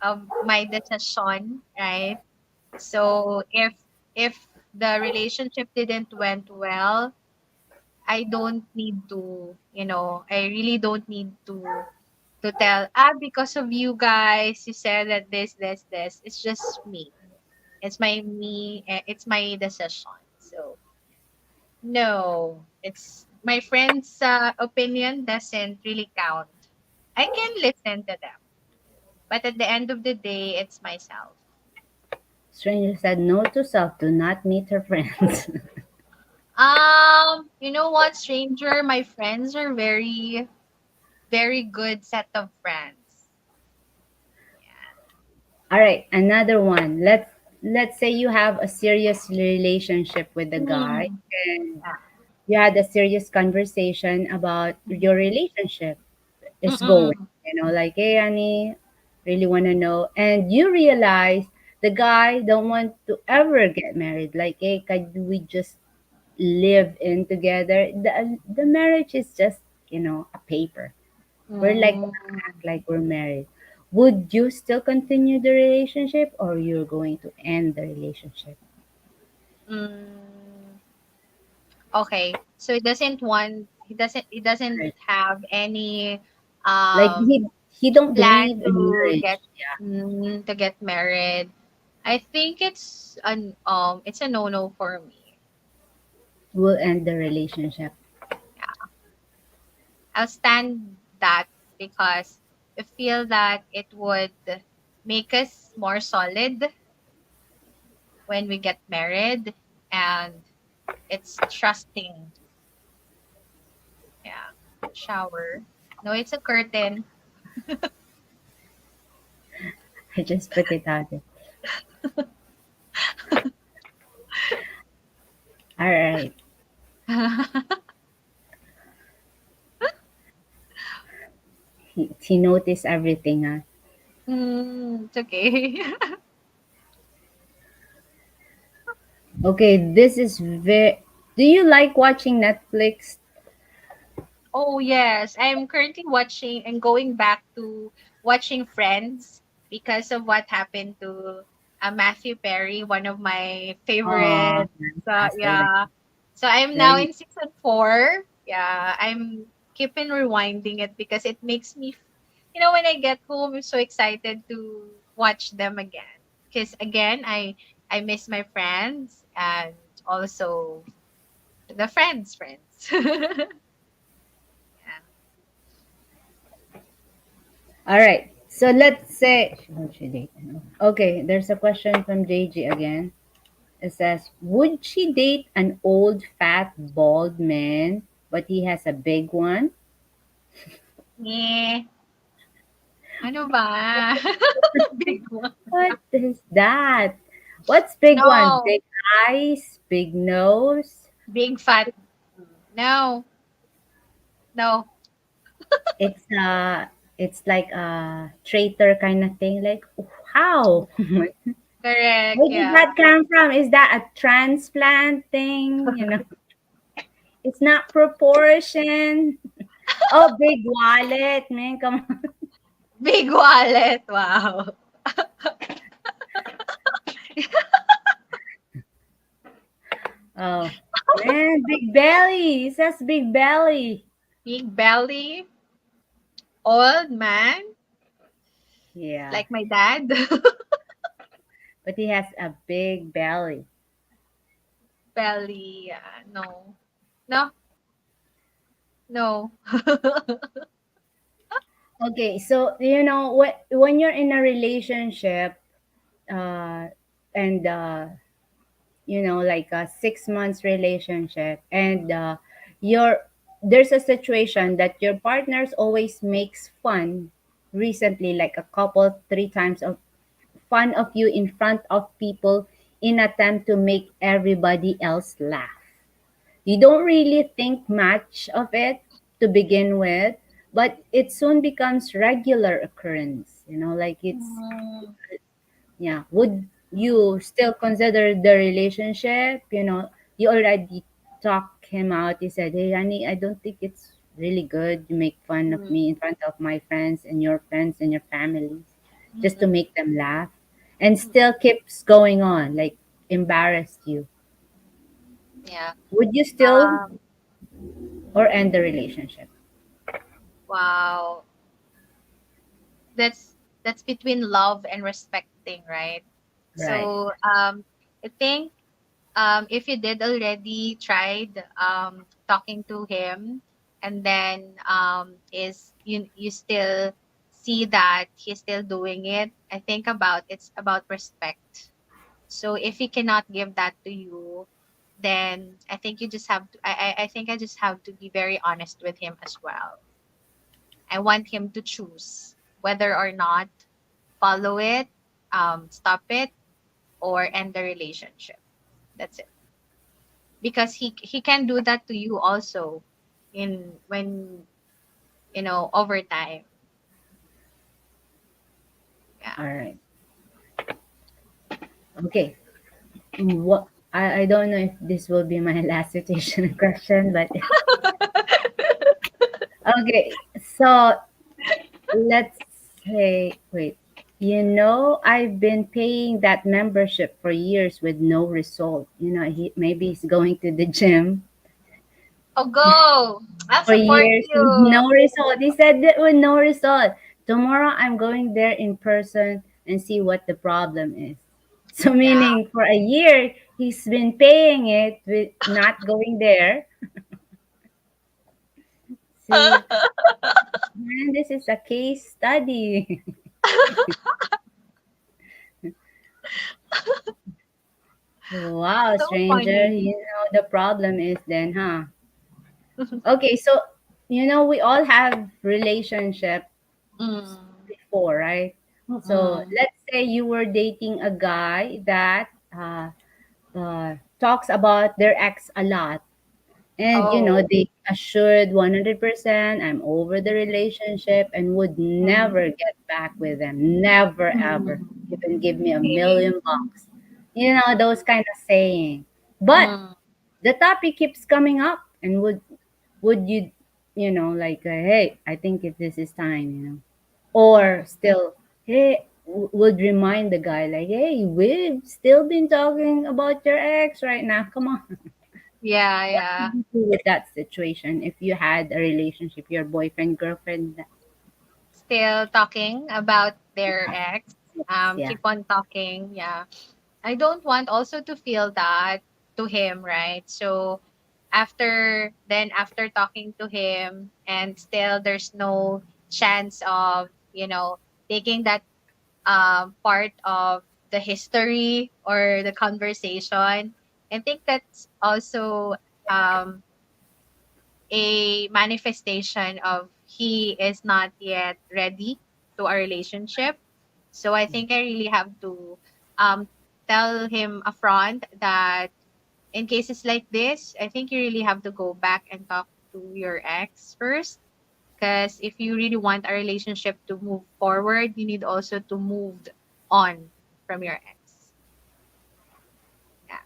of my decision, right? So if the relationship didn't went well, I don't need to, I really don't need to tell, because of you guys, you said that this. It's just me. It's my decision. So no, it's my friend's opinion doesn't really count. I can listen to them, but at the end of the day, it's myself. Stranger said no to self, do not meet her friends. You know what, stranger? My friends are very, very good set of friends. All right, another one. Let's say you have a serious relationship with a guy Mm, and yeah. you had a serious conversation about your relationship is going. Mm-mm. Like, hey, Annie, really want to know. And you realize the guy don't want to ever get married. Like, hey, can we just live in together? The marriage is just, a paper. We're like Mm, act like we're married. Would you still continue the relationship or you're going to end the relationship? mm. Okay. So he doesn't Right. have any Like um he don't plan believe in to marriage. get married. I think it's a no-no for me. Will end the relationship. Yeah. I'll stand that because I feel that it would make us more solid when we get married, and it's trusting. Yeah. Shower. No, it's a curtain. I just put it out there. All right. He noticed everything, huh? It's okay. Okay, this is very. Do you like watching Netflix? Oh, yes. I'm currently watching and going back to watching Friends because of what happened to Matthew Perry, one of my Oh, favorites. fantastic. Yeah. So I'm now Very in season 4. Yeah. I'm keeping rewinding it because it makes me, when I get home, I'm so excited to watch them again. Because again, I miss my friends and also the friends. Yeah. all right. So let's say. Should she date? Okay, there's a question from JG again. It says, would she date an old, fat, bald man, but he has a big one? Yeah. Ano ba? Big one. What is that? What's big one? No, Big eyes, big nose. big fat. No, no. It's like a traitor kind of thing. Like, how? Correct, Where did yeah. that come from? Is that a transplant thing? It's not proportion. Oh, big wallet, man. Come on. Big wallet. Wow. Oh, man, big belly. It says big belly. Big belly. Old man. Yeah, Like my dad. but he has a big belly. Belly. Yeah. No. No. No. Okay, so when you're in a relationship, uh, and like a 6 months relationship, and you're there's a situation that your partners always makes fun recently, like a couple, three times of fun of you in front of people in attempt to make everybody else laugh. You don't really think much of it to begin with, but it soon becomes regular occurrence. Like it's, Mm, yeah. Would you still consider the relationship? You already talked him out. You said, "Hey, honey, I don't think it's really good. You make fun of mm, me in front of my friends and your families, just to mm, make them laugh," and mm. still keeps going on, like embarrassed you. Yeah. Would you still Um, or end the relationship? wow. That's between love and respecting, right? Right. So I think if you did already tried talking to him, and then is you still see that he's still doing it, I think about it's about respect. So if he cannot give that to you, then I think you just have to I think I just have to be very honest with him as well. I want him to choose whether or not follow it, stop it, or end the relationship. That's it. Because he can do that to you also in when over time. Yeah. All right. Okay. What I don't know if this will be my last situation question, but okay. So let's say, wait. I've been paying that membership for years with no result. Maybe he's going to the gym Oh, go! I'll for support years with you. no result. He said that with no result. Tomorrow I'm going there in person and see what the problem is. So Yeah. meaning for a year he's been paying it with not going there. See, man, this is a case study. Wow, So stranger, funny. the problem is then, huh? Okay, so we all have relationship Mm, before, right? So mm-mm, let's say you were dating a guy that talks about their ex a lot, and oh. they assured 100% I'm over the relationship and would Mm, never get back with them, never ever, mm, even give me a okay. million bucks, those kind of saying. But Mm, the topic keeps coming up, and would you, like, hey, I think if this is time, or mm. still, hey, would remind the guy, like, hey, we've still been talking about your ex right now, come on. Yeah, What would yeah. you do with that situation if you had a relationship, your boyfriend, girlfriend? Still talking about their ex. Yeah. Keep on talking. Yeah. I don't want also to feel that to him, right? So after talking to him and still there's no chance of, taking that part of the history or the conversation. I think that's also um a manifestation of he is not yet ready to a relationship. So I think I really have to um tell him upfront that in cases like this, I think you really have to go back and talk to your ex first. Because if you really want a relationship to move forward, you need also to move on from your ex. Yeah.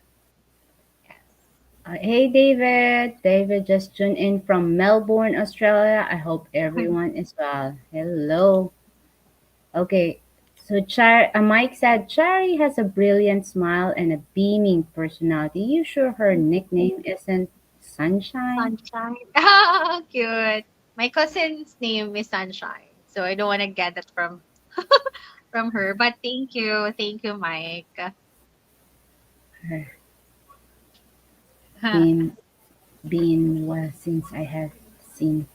Yes. Hey, David. David just tuned in from Melbourne, Australia. I hope everyone is well. Hello. Okay. So, Mike said, Chari has a brilliant smile and a beaming personality. You sure her nickname isn't Sunshine? Sunshine. Cute. My cousin's name is Sunshine, so I don't want to get that from her. But thank you, Mike. Been, well, since I have seen.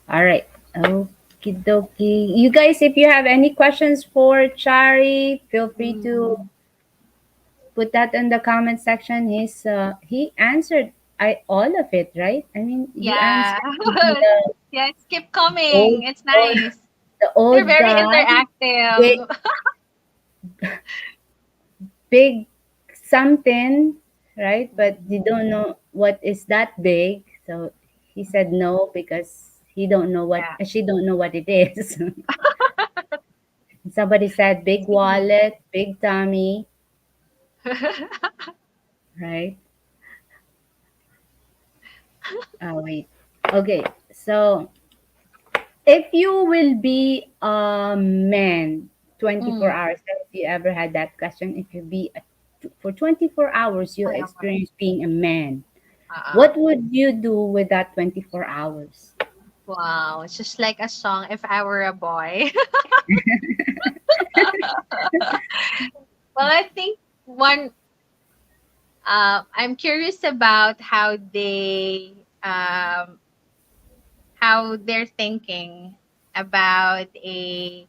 All right. Okie dokie. You guys, if you have any questions for Chari, feel free to Mm, put that in the comment section. He answered I all of it, right? I mean, you Yeah. answered even the Yes, keep old, coming. It's old nice. the You're old very guy, big, interactive. big something, right? But you Mhm. don't know what is that big. So he said no because he don't know what Yeah. she don't know what it is. Somebody said big See. wallet, big tummy, right? Oh wait. Okay. So if you will be a man 24 Mm. hours, have you ever had that question? If you be for 24 hours you Ay, okay. experience being a man, Uh-uh. what would you do with that 24 hours? Wow. It's just like a song, If I Were a Boy. Well, I think one I'm curious about how they're thinking about a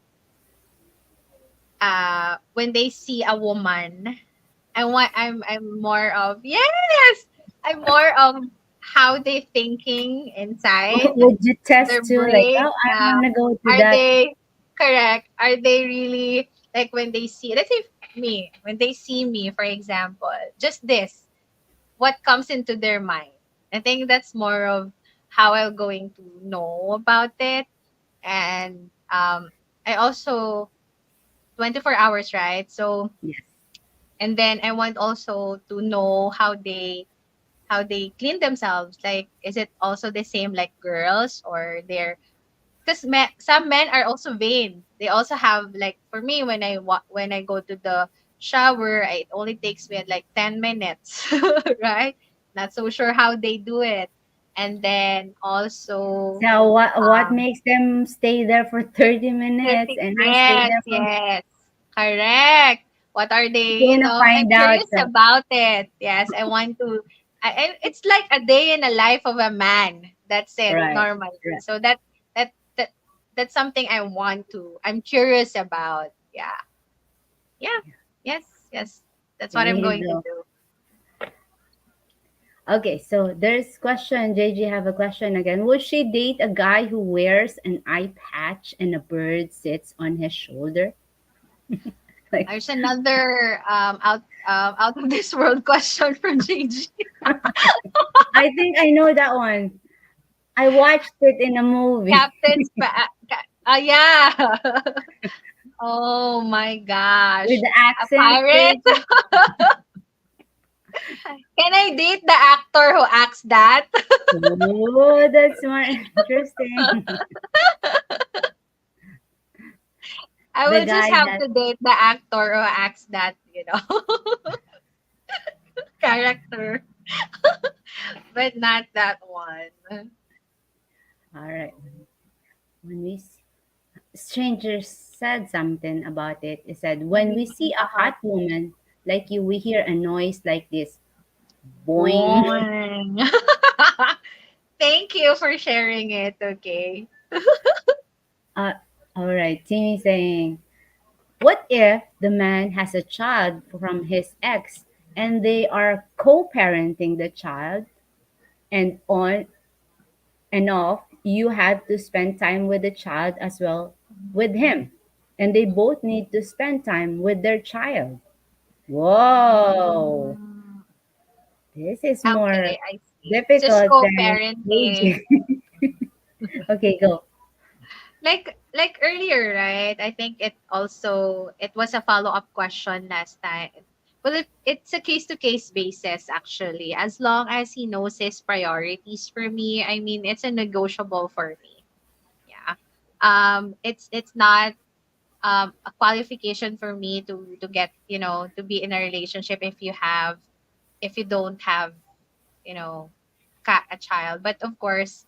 when they see a woman. I'm more of, yes, I'm more of how they thinking inside Would you their test to like, brain. oh, I Yeah. want to go to Are that? they correct? Are they really like when they see, let's say me, when they see me, for example, just this, what comes into their mind? I think that's more of how I'm going to know about it. And I also 24 hours, right? So, Yes. and then I want also to know how they clean themselves. Like, is it also the same like girls, or they're, because some men are also vain. They also have, like, for me, when when I go to the shower, it only takes me like 10 minutes, right? Not so sure how they do it. And then also, So what um, makes them stay there for 30 minutes 30, and I stay yes, there for yes, correct. What are they? you wanna I'm find out. curious So about it. Yes, I want to. And it's like a day in the life of a man. That's it, right, normally. right. So that that that's something I want to. I'm curious about. Yeah, yeah, yes, yes. That's what There I'm you going to go. do. Okay, so there's question. JJ have a question again. Would she date a guy who wears an eye patch and a bird sits on his shoulder? Like, There's another out of this world question from Gigi. I think I know that one. I watched it in a movie Captain's yeah. Oh my with gosh. the A accent. pirate? JJ. Can I date the actor who acts that? Oh, that's more interesting. I The will just guy have that to date the actor who acts that character, but not that one. all right. When we strangers said something about it. It said, when we see a Uh-huh. hot woman like you, we hear a noise like this, boing. Boing. Thank you for sharing it, okay? Uh, all right, Timmy saying, what if the man has a child from his ex and they are co-parenting the child and on and off, you have to spend time with the child as well with him. And they both need to spend time with their child. Whoa, Mm, this is more okay, I see. Just difficult than co-parenting. aging. Okay, go. Like earlier, right? I think it was a follow-up question last time. Well, it's a case-to-case basis, actually. As long as he knows his priorities, for me, I mean, it's a negotiable for me. Yeah. It's not a qualification for me to get, to be in a relationship if you don't have, you know, a child. But of course,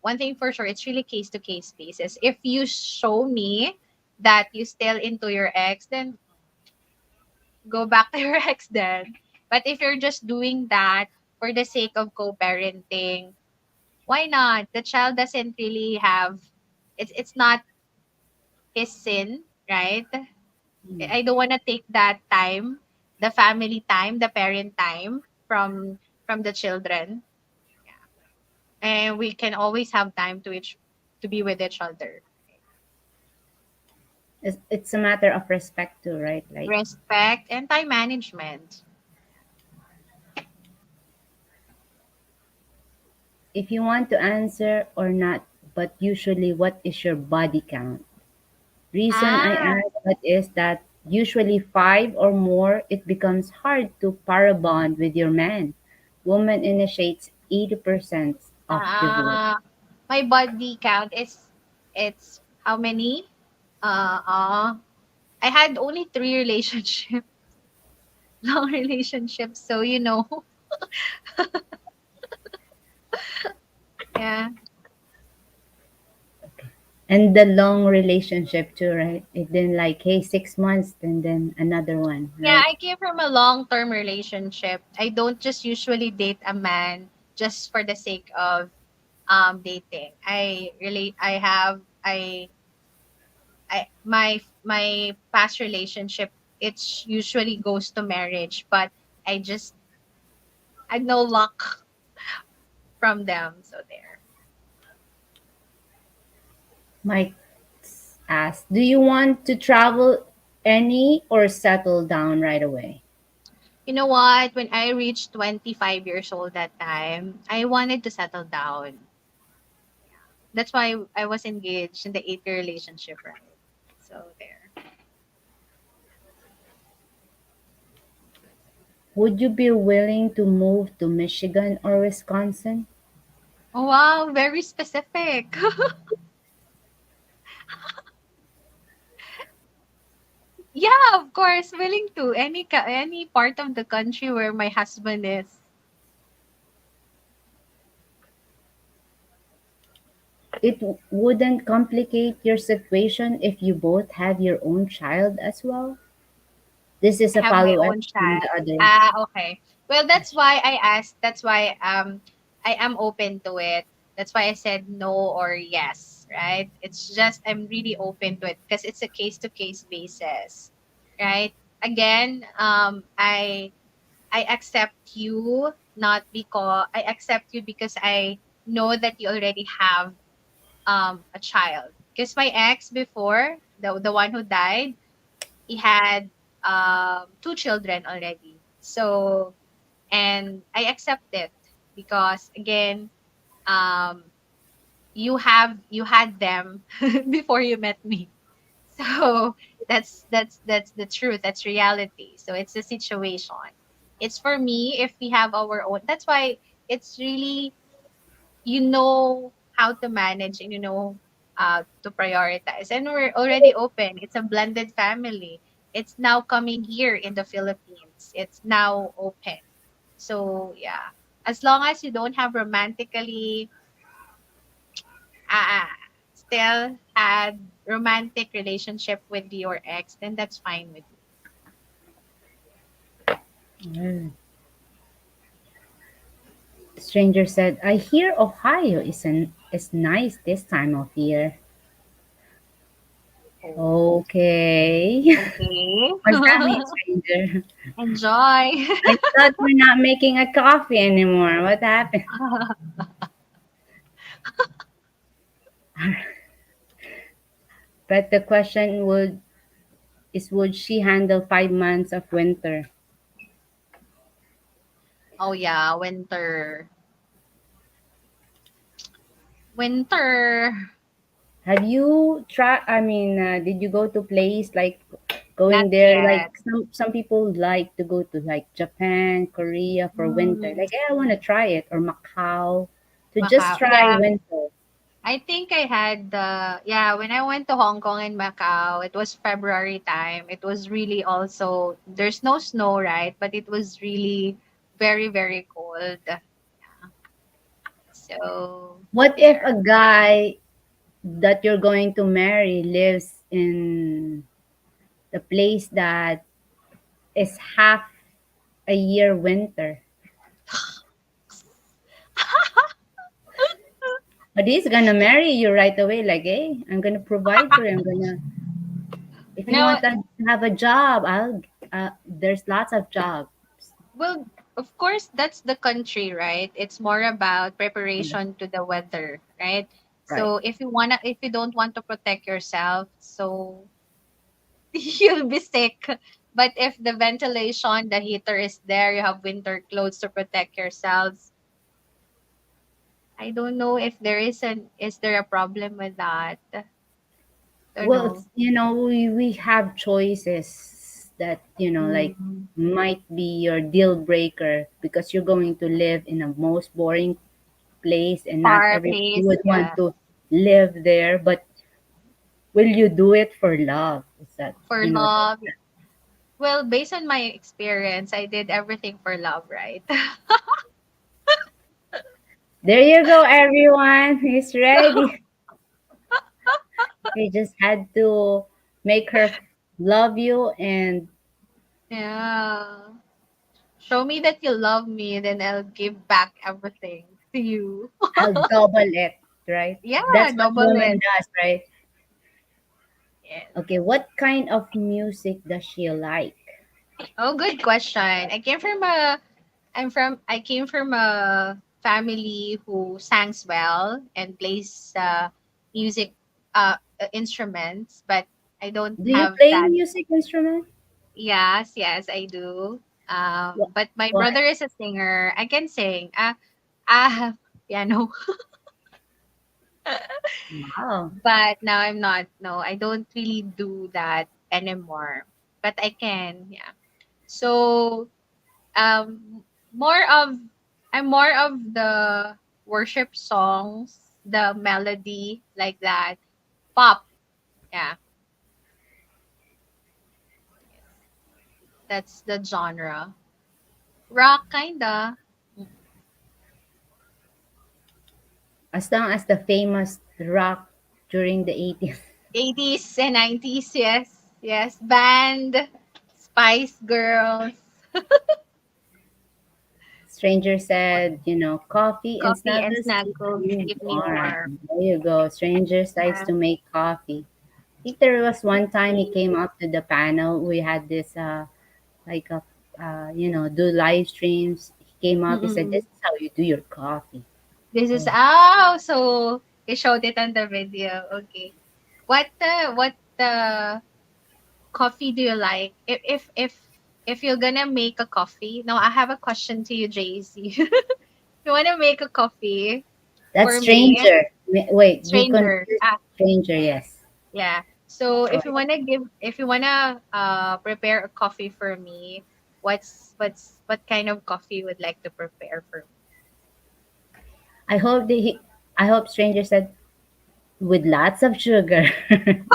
one thing for sure, it's really case to case basis. If you show me that you still into your ex, then go back to your ex then. But if you're just doing that for the sake of co-parenting, why not? The child doesn't really have, it's not his sin, right? Mm. I don't want to take that time, the family time, the parent time, from from the children. Yeah. And we can always have time to be with each other. It's a matter of respect too, right? Like, Respect and time management. if you want to answer or not, but usually, what is your body count? Reason I Ah, ask that is that usually five or more, it becomes hard to para bond with your man. Woman initiates 80% of divorce. ah, my body count is it's how many? Uh, uh, I had only three relationships, long relationships. So yeah, And the long relationship too, right? It then like, hey, 6 months and then another one, yeah. right? I came from a long-term relationship. I don't just usually date a man just for the sake of dating. My past relationship, it's usually goes to marriage, but I just had no luck from them. So there. Mike asks, do you want to travel any or settle down right away? You know what? When I reached 25 years old that time, I wanted to settle down. That's why I was engaged in the 8-year relationship, right? So there. Would you be willing to move to Michigan or Wisconsin? Oh, wow, very specific. Yeah, of course, willing to any part of the country where my husband is. It wouldn't complicate your situation if you both have your own child as well. This is I a have my follow up own from child. the other Ah, okay. Well, that's question. why I asked. That's why I am open to it. That's why I said no or yes, right? It's just I'm really open to it because it's a case to case basis, right? Again, I accept you not because I accept you because I know that you already have a child. Because my ex before, the one who died, he had two children already. So, and I accept it because again, um, you had them before you met me. So that's the truth. That's reality. So it's a situation. It's for me if we have our own. That's why it's really how to manage and to prioritize. And we're already open. It's a blended family. It's now coming here in the Philippines. It's now open. So yeah, as long as you don't have romantically still had romantic relationship with your ex, then that's fine with me. Mm. Stranger said, I hear Ohio is nice this time of year. Oh, Okay. okay. What's that mean, stranger? Enjoy. I thought we're not making a coffee anymore. What happened? But the question would she handle 5 months of winter? Oh yeah, winter. Winter. Have you tried? I mean, did you go to place like Not going there? Like yet. some people like to go to like Japan, Korea for winter. Mm, Like, I want to try it, or Macau to just Macau. try Yeah, winter. I think I had when I went to Hong Kong and Macau, it was February time. It was really also there's no snow, right? But it was really very, very cold. So What if there. a guy that you're going to marry lives in the place that is half a year winter? But he's gonna marry you right away. Like, hey, I'm gonna provide for you. I'm gonna. If you No, want to have a job, I'll. There's lots of jobs. well, of course, that's the country, right? It's more about Yeah, preparation to the weather, right? right. So if you don't want to protect yourself, so you'll be sick. But if the ventilation, the heater is there, you have winter clothes to protect yourselves. I don't know if is there a problem with that? Don't Well, know. we have choices that, like Mm. might be your deal breaker because you're going to live in a most boring place and not Far everybody place, would want yeah. to live there. But will you do it for love? Is that, For love. Well, based on my experience, I did everything for love, right? there you go, everyone. He's So, ready. You just had to make her love you, and yeah. Show me that you love me, then I'll give back everything to you. I'll double it, right? Yeah, That's what double woman it. does, right? Yes. Okay, what kind of music does she like? Oh, good question. I came from a family who sings well and plays music instruments, but I don't Do you have play that. music instrument? Yes, yes, I do. What? But my What? brother is a singer. I can sing. I have piano, Wow. but now I'm not. No, I don't really do that anymore. But I can, yeah. So, more of I'm more of the worship songs, the melody like that. Pop, yeah. Yes. That's the genre. Rock kinda. As long as the famous rock during the 80s. 80s and 90s, yes. Yes. Band, Spice Girls, Stranger said, coffee and coffee and snuggles keep snuggles me keep me warm. warm. There you go. Strangers likes Yeah. to make coffee. I think there was one time he came up to the panel. We had this like a do live streams. He came up. He said, "This Mm-mm. is how you do your coffee." This is Oh, so he showed it on the video. Okay. What coffee do you like? If you're gonna make a coffee, now I have a question to you, JC. You wanna make a coffee that's for me, stranger. Wait, you stranger. confused stranger? Yes. Yeah. So Go ahead. if you wanna prepare a coffee for me, what kind of coffee you would like to prepare for I hope I hope stranger said with lots of sugar. me?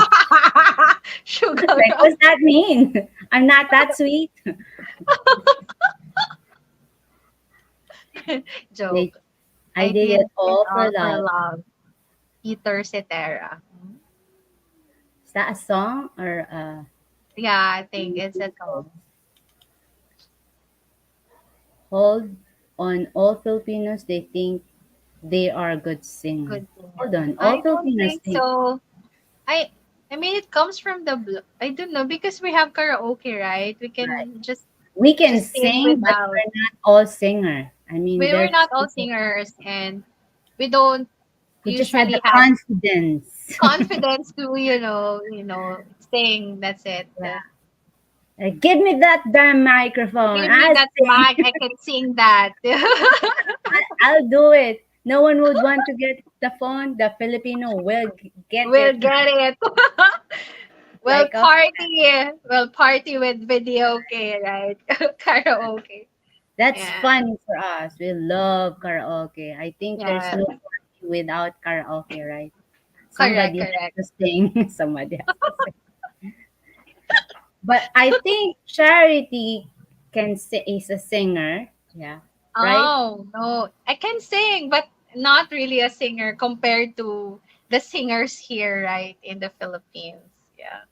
Sugar. Like, what's that mean? I'm not that sweet. Joke. They, I I did did it it all for all for love. love. Peter Cetera. Is that a song or a Yeah, I think it's YouTube a post? song. Hold on, all Filipinos, they think they are a good singer. Good Hold singer. on, all I don't Filipinos think think so. I I mean it comes from the I don't know because we have karaoke, right? We right. can We can just sing sing, but without. we're not all singer. I mean, We're there's not all people singers and we don't who just have usually the have confidence. confidence to, sing. That's it. Like, give me that damn microphone. Give me I that sing. mic. I can sing that. I'll do it. No one would want to get the phone. The Filipino will get We'll it get it. We'll like a. party. We'll party with video, okay, right? Karaoke. That's Yeah. fun for us. We love karaoke. I think there's Yeah. no party without karaoke, right? Correct, Somebody has correct. to sing. Somebody has to sing. But I think Charity is a singer. Yeah, right? Oh, no. I can sing, but not really a singer compared to the singers here, right, in the Philippines. Yeah.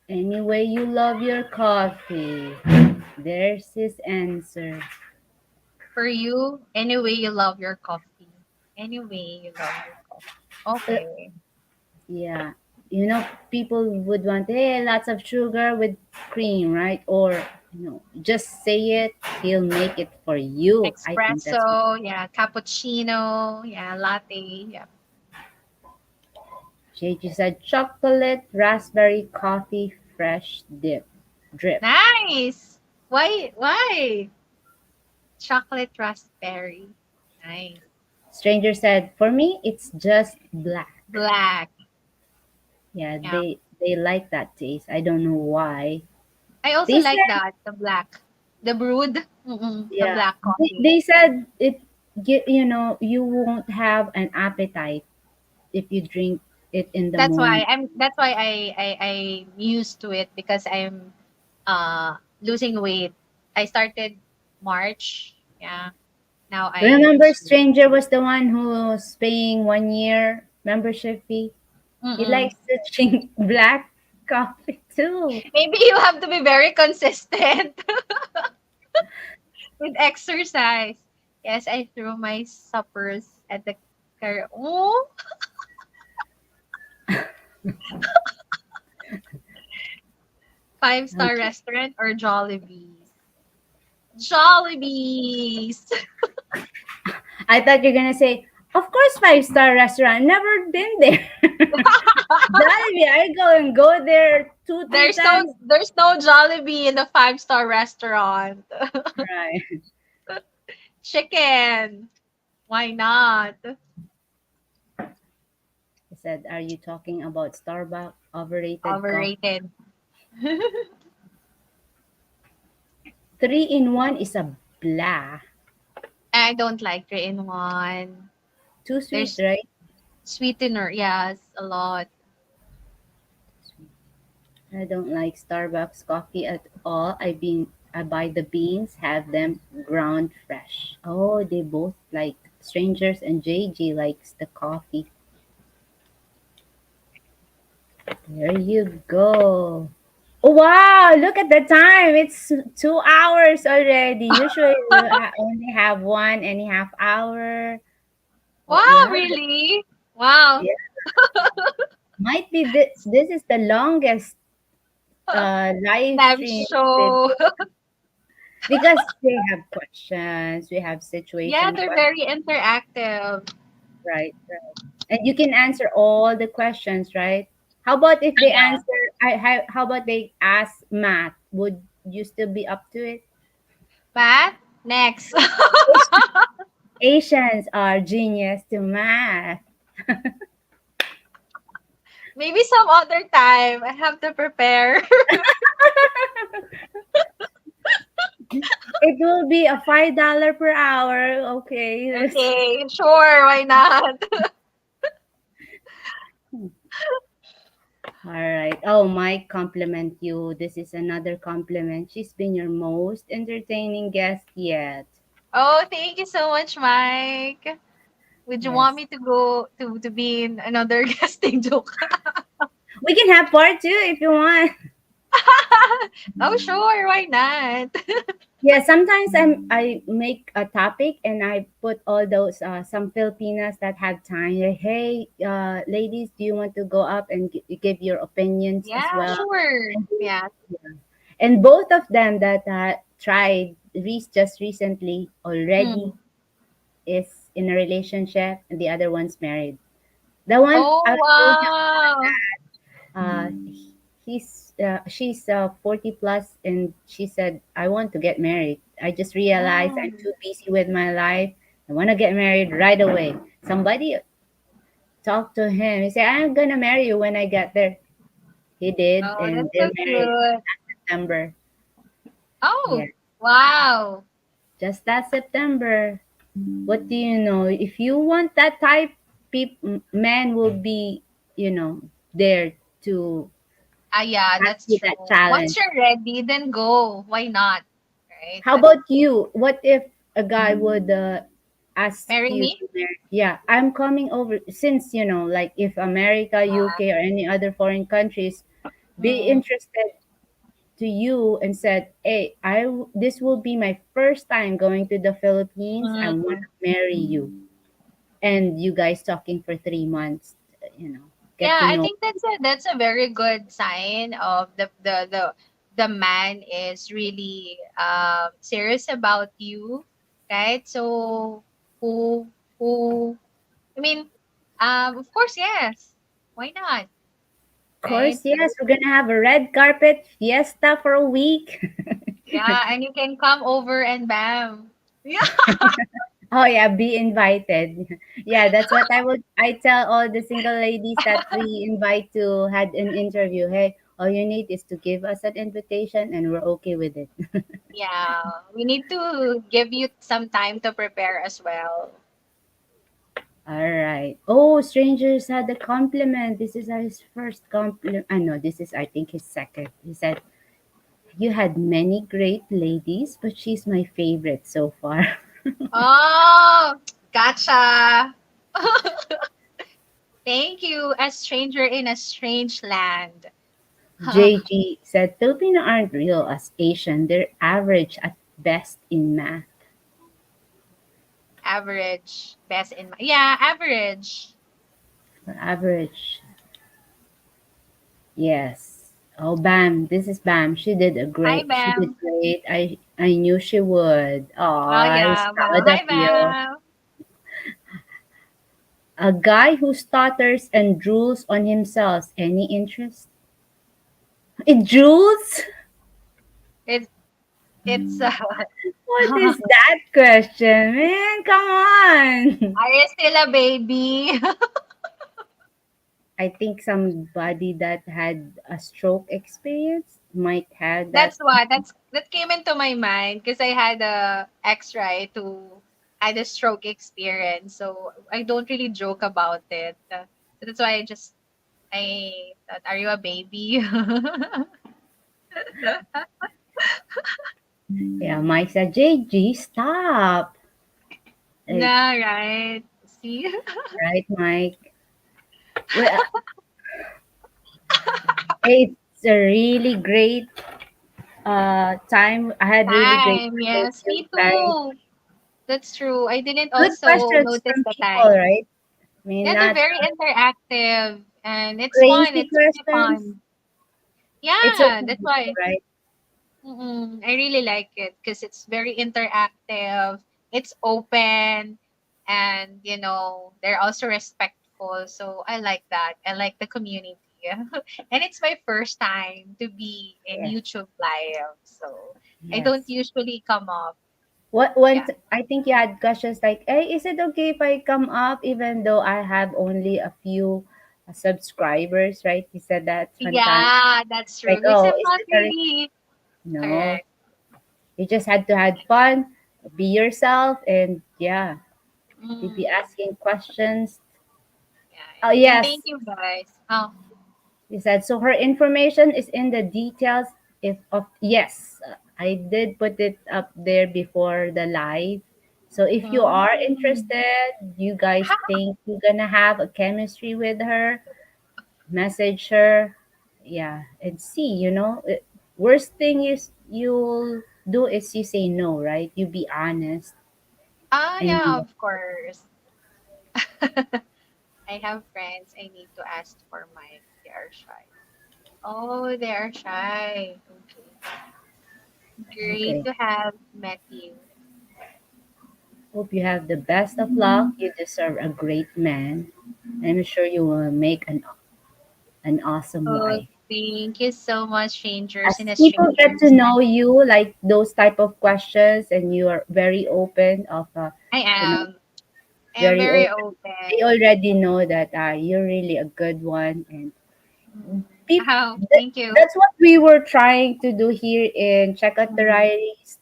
Anyway, you love your coffee. There's his answer. For you, anyway, you love your coffee. Anyway, you love your coffee. Uh, Okay. yeah. you know, people would want, hey, lots of sugar with cream, right? Or, just say it, he'll make it for you. I think that's what Espresso, yeah, cappuccino, yeah, latte, yeah. JG said. Chocolate, raspberry, coffee, fresh drip. Nice. Why? Chocolate raspberry. Nice. Stranger said, for me, it's just black. Black. Yeah, Yeah. they like that taste. I don't know why. I also They like said, that, the black. The brewed, the yeah, black they, coffee. they said you won't have an appetite if you drink it in the morning. That's why I'm used to it because I'm losing weight. I started March. Yeah. Now I Remember, lose weight. Stranger was the one who's paying 1 year membership fee. He Mm-mm. likes to drink black coffee too. Maybe you have to be very consistent with exercise. Yes, I threw my suppers at the car. Oh, five-star Okay. restaurant or Jollibee's? Jollibee's. I thought you're gonna say, of course, 5-star restaurant. Never been there. Jollibee, I go there two, three times. There's no Jollibee in the five-star restaurant. Right. Chicken. Why not? I said, are you talking about Starbucks overrated coffee? Overrated. 3-in-1 is a blah. I don't like 3-in-1. Too sweet, There's right? sweetener, yes, a lot. I don't like Starbucks coffee at all. I buy the beans, have them ground fresh. Oh, they both like strangers, and JG likes the coffee. There you go. Oh, wow, look at the time. It's 2 hours already. Usually we only have 1.5 hour. Oh, Wow, yeah, really? Wow. yeah. Might be this is the longest live Live stream we show. do because we have questions, we have Yeah, situation they're questions, very interactive. right? Right. And you can answer all the questions, right? How about if they Yeah. answer? How about they ask math? Would you still be up to it? Matt, next. Asians are genius to math. Maybe some other time. I have to prepare. It will be a $5 per hour. Okay. Okay, sure, why not? All right. Oh, Mike, compliment you. This is another compliment. She's been your most entertaining guest yet. Oh, thank you so much, Mike. Would you want Yes. me to go to be in another guesting joke? We can have part two if you want. Oh, sure, why not? Yeah, sometimes I make a topic and I put all those some Filipinas that have time. Like, hey, ladies, do you want to go up and give your opinions as Yeah, well? sure. And, Yeah. yeah. And both of them that tried just recently already Mm. is in a relationship, and the other one's married. The one Oh, I told you, wow. uh, she's 40 plus, and she said, I want to get married. I just realized I'm Mm. too busy with my life. I want to get married right away. Somebody talked to him. He said, I'm gonna marry you when I get there. He did, Oh, and that's they're so married cute. September. Yeah, Oh, wow. just that September. What do you know? If you want that type, man will be, there to Ah, yeah, ask that's you true. that Once challenge. you're ready, then go. Why not? Right? How about you? What if a guy would ask Marry you me? to marry? Yeah, I'm coming over since, like if America, UK, or any other foreign countries be Mm, interested to you and said, "Hey, this will be my first time going to the Philippines. I want mm. to marry you." And you guys talking for 3 months, you know. get Yeah, to I know. think that's a very good sign of the man is really serious about you, right? So who who I mean, of course, yes. Why not? Of Right? course, yes, we're gonna have a red carpet fiesta for a week. Yeah, and you can come over and bam. Yeah. Oh yeah, be invited. Yeah, that's what I tell all the single ladies that we invite to had an interview. Hey, all you need is to give us an invitation and we're okay with it. Yeah. We need to give you some time to prepare as well. All right. Oh, strangers had a compliment. This is his first compliment. I know this is I think his second. He said, "You had many great ladies, but she's my favorite so far." Oh, gotcha. Thank you, a stranger in a strange land. JG said, "Filipino aren't real as Asian. They're average at best in math." Average, best in my yeah, average. Average. Yes. Oh, Bam. This is Bam. She did a Hi, great. She did Bam. great. I knew she would. Oh, Oh I was yeah, Bam. proud of Hi, you. Bam. A guy who stutters and drools on himself. Any interest? It drools? It's it's. What Are is that question, man? Come on. you still a baby? I think somebody that had a stroke experience might have that. That came into my mind because I had a ex right who had a stroke experience, so I don't really joke about it. So that's why I thought, are you a baby? Yeah, Mike said, JG, stop. Like, Nah, right. See? right, Mike? Well, it's a really great time. I had really great Time, time with yes, you me guys. too. That's true. I didn't Good also questions notice from the people, time. right? I mean, Yeah, they're not very interactive and it's fun. crazy It's really questions. fun. It's Yeah, okay, that's why. right? I really like it because it's very interactive. It's open, and they're also respectful. So I like that. I like the community, and it's my first time to be in Yes, YouTube Live, so I don't yes. usually come up. What Yeah, once I think you had questions like, "Hey, is it okay if I come up even though I have only a few subscribers?" Right? You said that sometimes. yeah, that's Like, true. Because oh, I'm is not it a really no? correct. You just had to have fun, be yourself, and yeah, to be Mm, asking questions. yeah, Oh yeah. And thank yes, you guys. Oh, he said. So her information is in the details. If of yes, I did put it up there before the live. So if you are mm. interested, you guys think you're gonna have a chemistry with her, message her, yeah, and see. Worst thing is you'll do is you say no, right? You be honest and Yeah, of course. I have friends I need to ask for my they are shy. Oh, they are shy. Okay. Great okay. to have met you. Hope you have the best of luck. You deserve a great man. I'm sure you will make an awesome Oh, wife. thank you so much, strangers As and people get to strangers. know you, like those type of questions, and you are very open of, I you know, am. I am very very open. They open. already know that you're really a good one, and peop- Oh, thank you. that's what we were trying to do here in Mm, Checkouttherileys.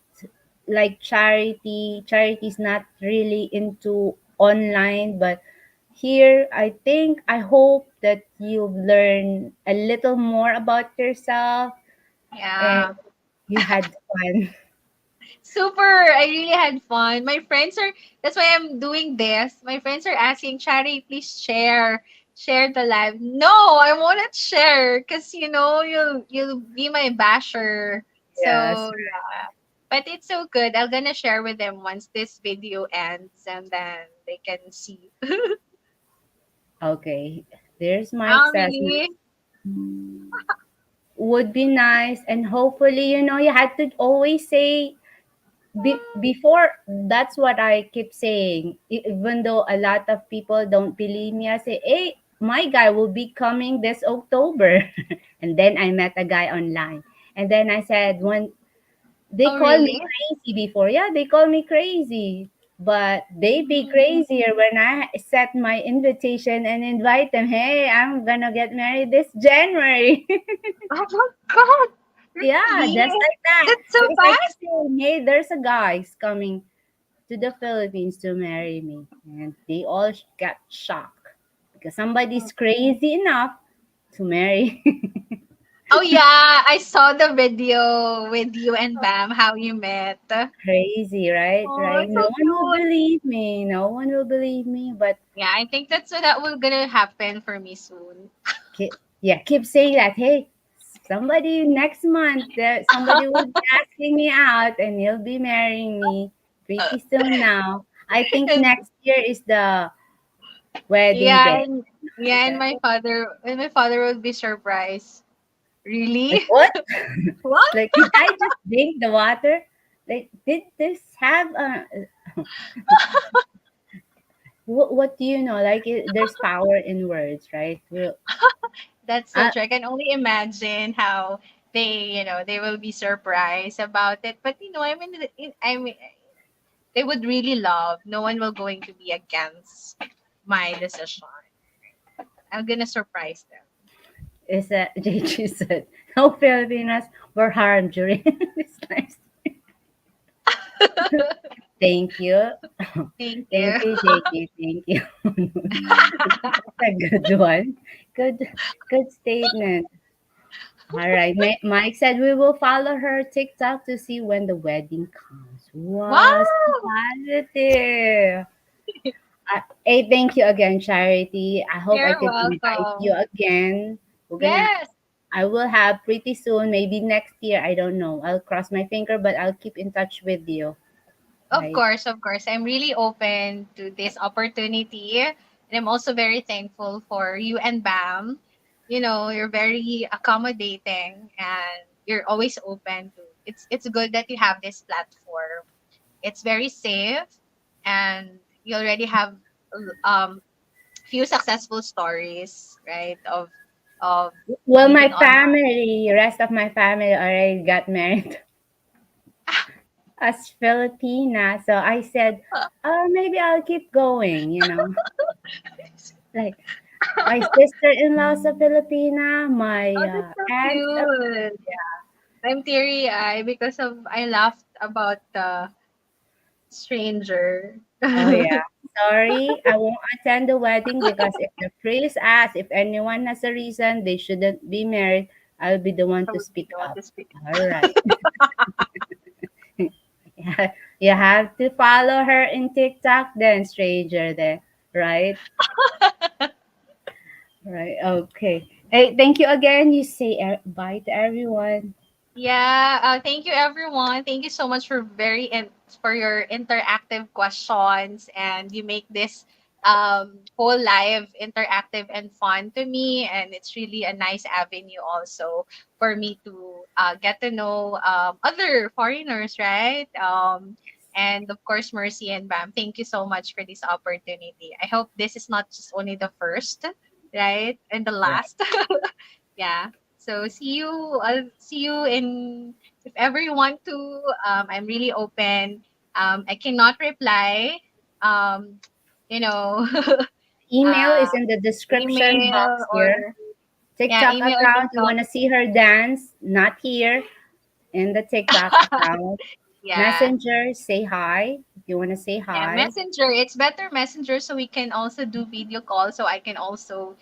Like charity's not really into online, but here I hope that you've learned a little more about yourself and yeah. you had fun. Super. I really had fun. My friends are, that's why I'm doing this. My friends are asking, Chari, please share the live. No, I won't share because, you'll be my basher. Yes. So, yeah. But it's so good. I'm gonna share with them once this video ends and then they can see. Okay. There's my Oh, assessment. really? Would be nice, and hopefully, you had to always say before. That's what I keep saying. Even though a lot of people don't believe me, I say, hey, my guy will be coming this October. And then I met a guy online. And then I said, when they Oh, call me really? crazy before. Yeah, they call me crazy. But they be Mm. crazier when I set my invitation and invite them. Hey, I'm gonna get married this January. Oh my God. Yeah, Really? just like that. That's so Because I keep fast? saying, hey, there's a guy's coming to the Philippines to marry me. And they all got shocked because somebody's crazy enough to marry. Oh yeah, I saw the video with you and Bam, how you met. Crazy, right? Oh, Right? No so one will cute. believe me. No one will believe me. But Yeah, I think that will gonna happen for me soon. keep saying that. Hey, somebody next month, somebody will be asking me out, and you'll be marrying me pretty soon now. I think And next year is the wedding yeah, day. and my father would be surprised. Like Really? what? What? Like, did I just drink the water? Like, did this have a? What do you know? Like, there's power in words, right? Well, That's so I, true. I can only imagine how they will be surprised about it. But I mean, they would really love. No one will going to be against my decision. I'm gonna surprise is that JG said, no Filipinas were harmed during this time. them. Thank you. Thank Thank you. you, JG. Thank you. That's a good one. Good, good statement. All right. Mike said we will follow her TikTok to see when the wedding comes. Wow, so Wow! positive. Hey, thank you again, Charity. I hope I You're could invite you welcome. again. We're gonna Yes, I will have pretty soon, maybe next year. I don't know. I'll cross my finger, but I'll keep in touch with you. of Right? course, of course. I'm really open to this opportunity. And I'm also very thankful for you and Bam. You're very accommodating and you're always open to it's good that you have this platform. It's very safe and you already have um few successful stories, right? Of Well, meeting my online. family, rest of my family already got married as Filipina. So I said, maybe I'll keep going. Like my sister-in-law's a Filipina, my Oh, that's so aunt. cute. I'm teary-eyed because of I laughed about the stranger. Oh yeah. Sorry, I won't attend the wedding because if the priest asks if anyone has a reason they shouldn't be married, I'll be the one I to would be speak the one up. to speak. All right. You have to follow her in TikTok then, stranger there. Right? Right. Okay. Hey, thank you again. You say bye to everyone. Yeah, thank you everyone. Thank you so much for your interactive questions and you make this whole live interactive and fun to me and it's really a nice avenue also for me to get to know other foreigners, right? And of course Mercy and Bam, thank you so much for this opportunity. I hope this is not just only the first, right? And the Right. last. Yeah. So see you. I'll see you in if ever you want to. I'm really open. I cannot reply. Um, you know, Email uh, is in the description email box here. or yeah, TikTok email or account. You TikTok. want to see her dance? Not here in the TikTok account. Yeah, Messenger, say hi. If you want to say yeah. hi. Messenger. It's better Messenger so we can also do video call. So I can also.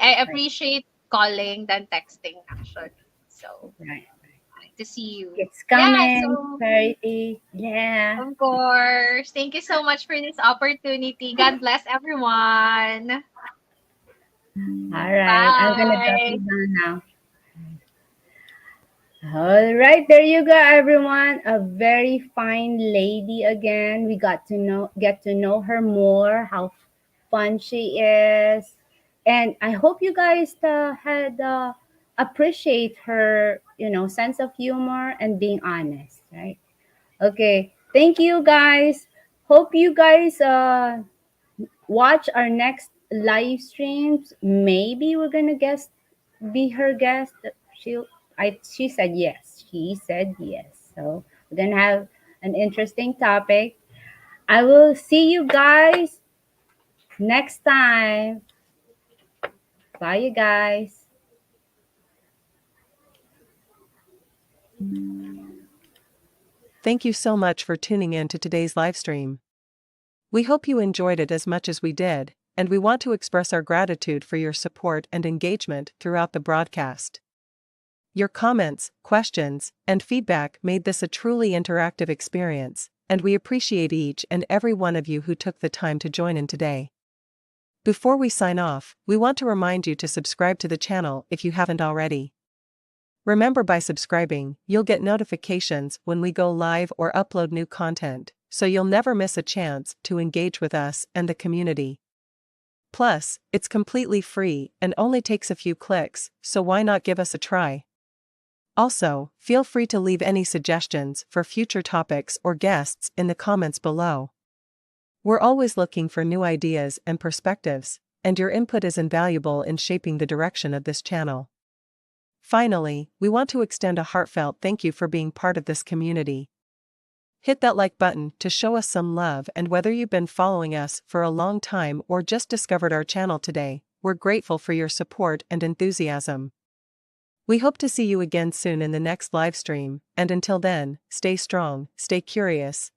I Right. appreciate calling than texting actually. So Right. to see you. It's Yeah. coming. So Charity. Yeah. of course. Thank you so much for this opportunity. God bless everyone. All right. I'm gonna drop Bye. you down now. All right, there you go, everyone. A very fine lady again. We got to get to know her more, how fun she is, And I hope you guys had appreciate her, sense of humor and being honest, right? Okay, thank you guys. Hope you guys watch our next live streams. Maybe we're gonna be her guest. She said yes. She said yes. So we're gonna have an interesting topic. I will see you guys next time. Bye, you guys. Thank you so much for tuning in to today's live stream. We hope you enjoyed it as much as we did, and we want to express our gratitude for your support and engagement throughout the broadcast. Your comments, questions, and feedback made this a truly interactive experience, and we appreciate each and every one of you who took the time to join in today. Before we sign off, we want to remind you to subscribe to the channel if you haven't already. Remember, by subscribing, you'll get notifications when we go live or upload new content, so you'll never miss a chance to engage with us and the community. Plus, it's completely free and only takes a few clicks, so why not give us a try? Also, feel free to leave any suggestions for future topics or guests in the comments below. We're always looking for new ideas and perspectives, and your input is invaluable in shaping the direction of this channel. Finally, we want to extend a heartfelt thank you for being part of this community. Hit that like button to show us some love, and whether you've been following us for a long time or just discovered our channel today, we're grateful for your support and enthusiasm. We hope to see you again soon in the next live stream, and until then, stay strong, stay curious,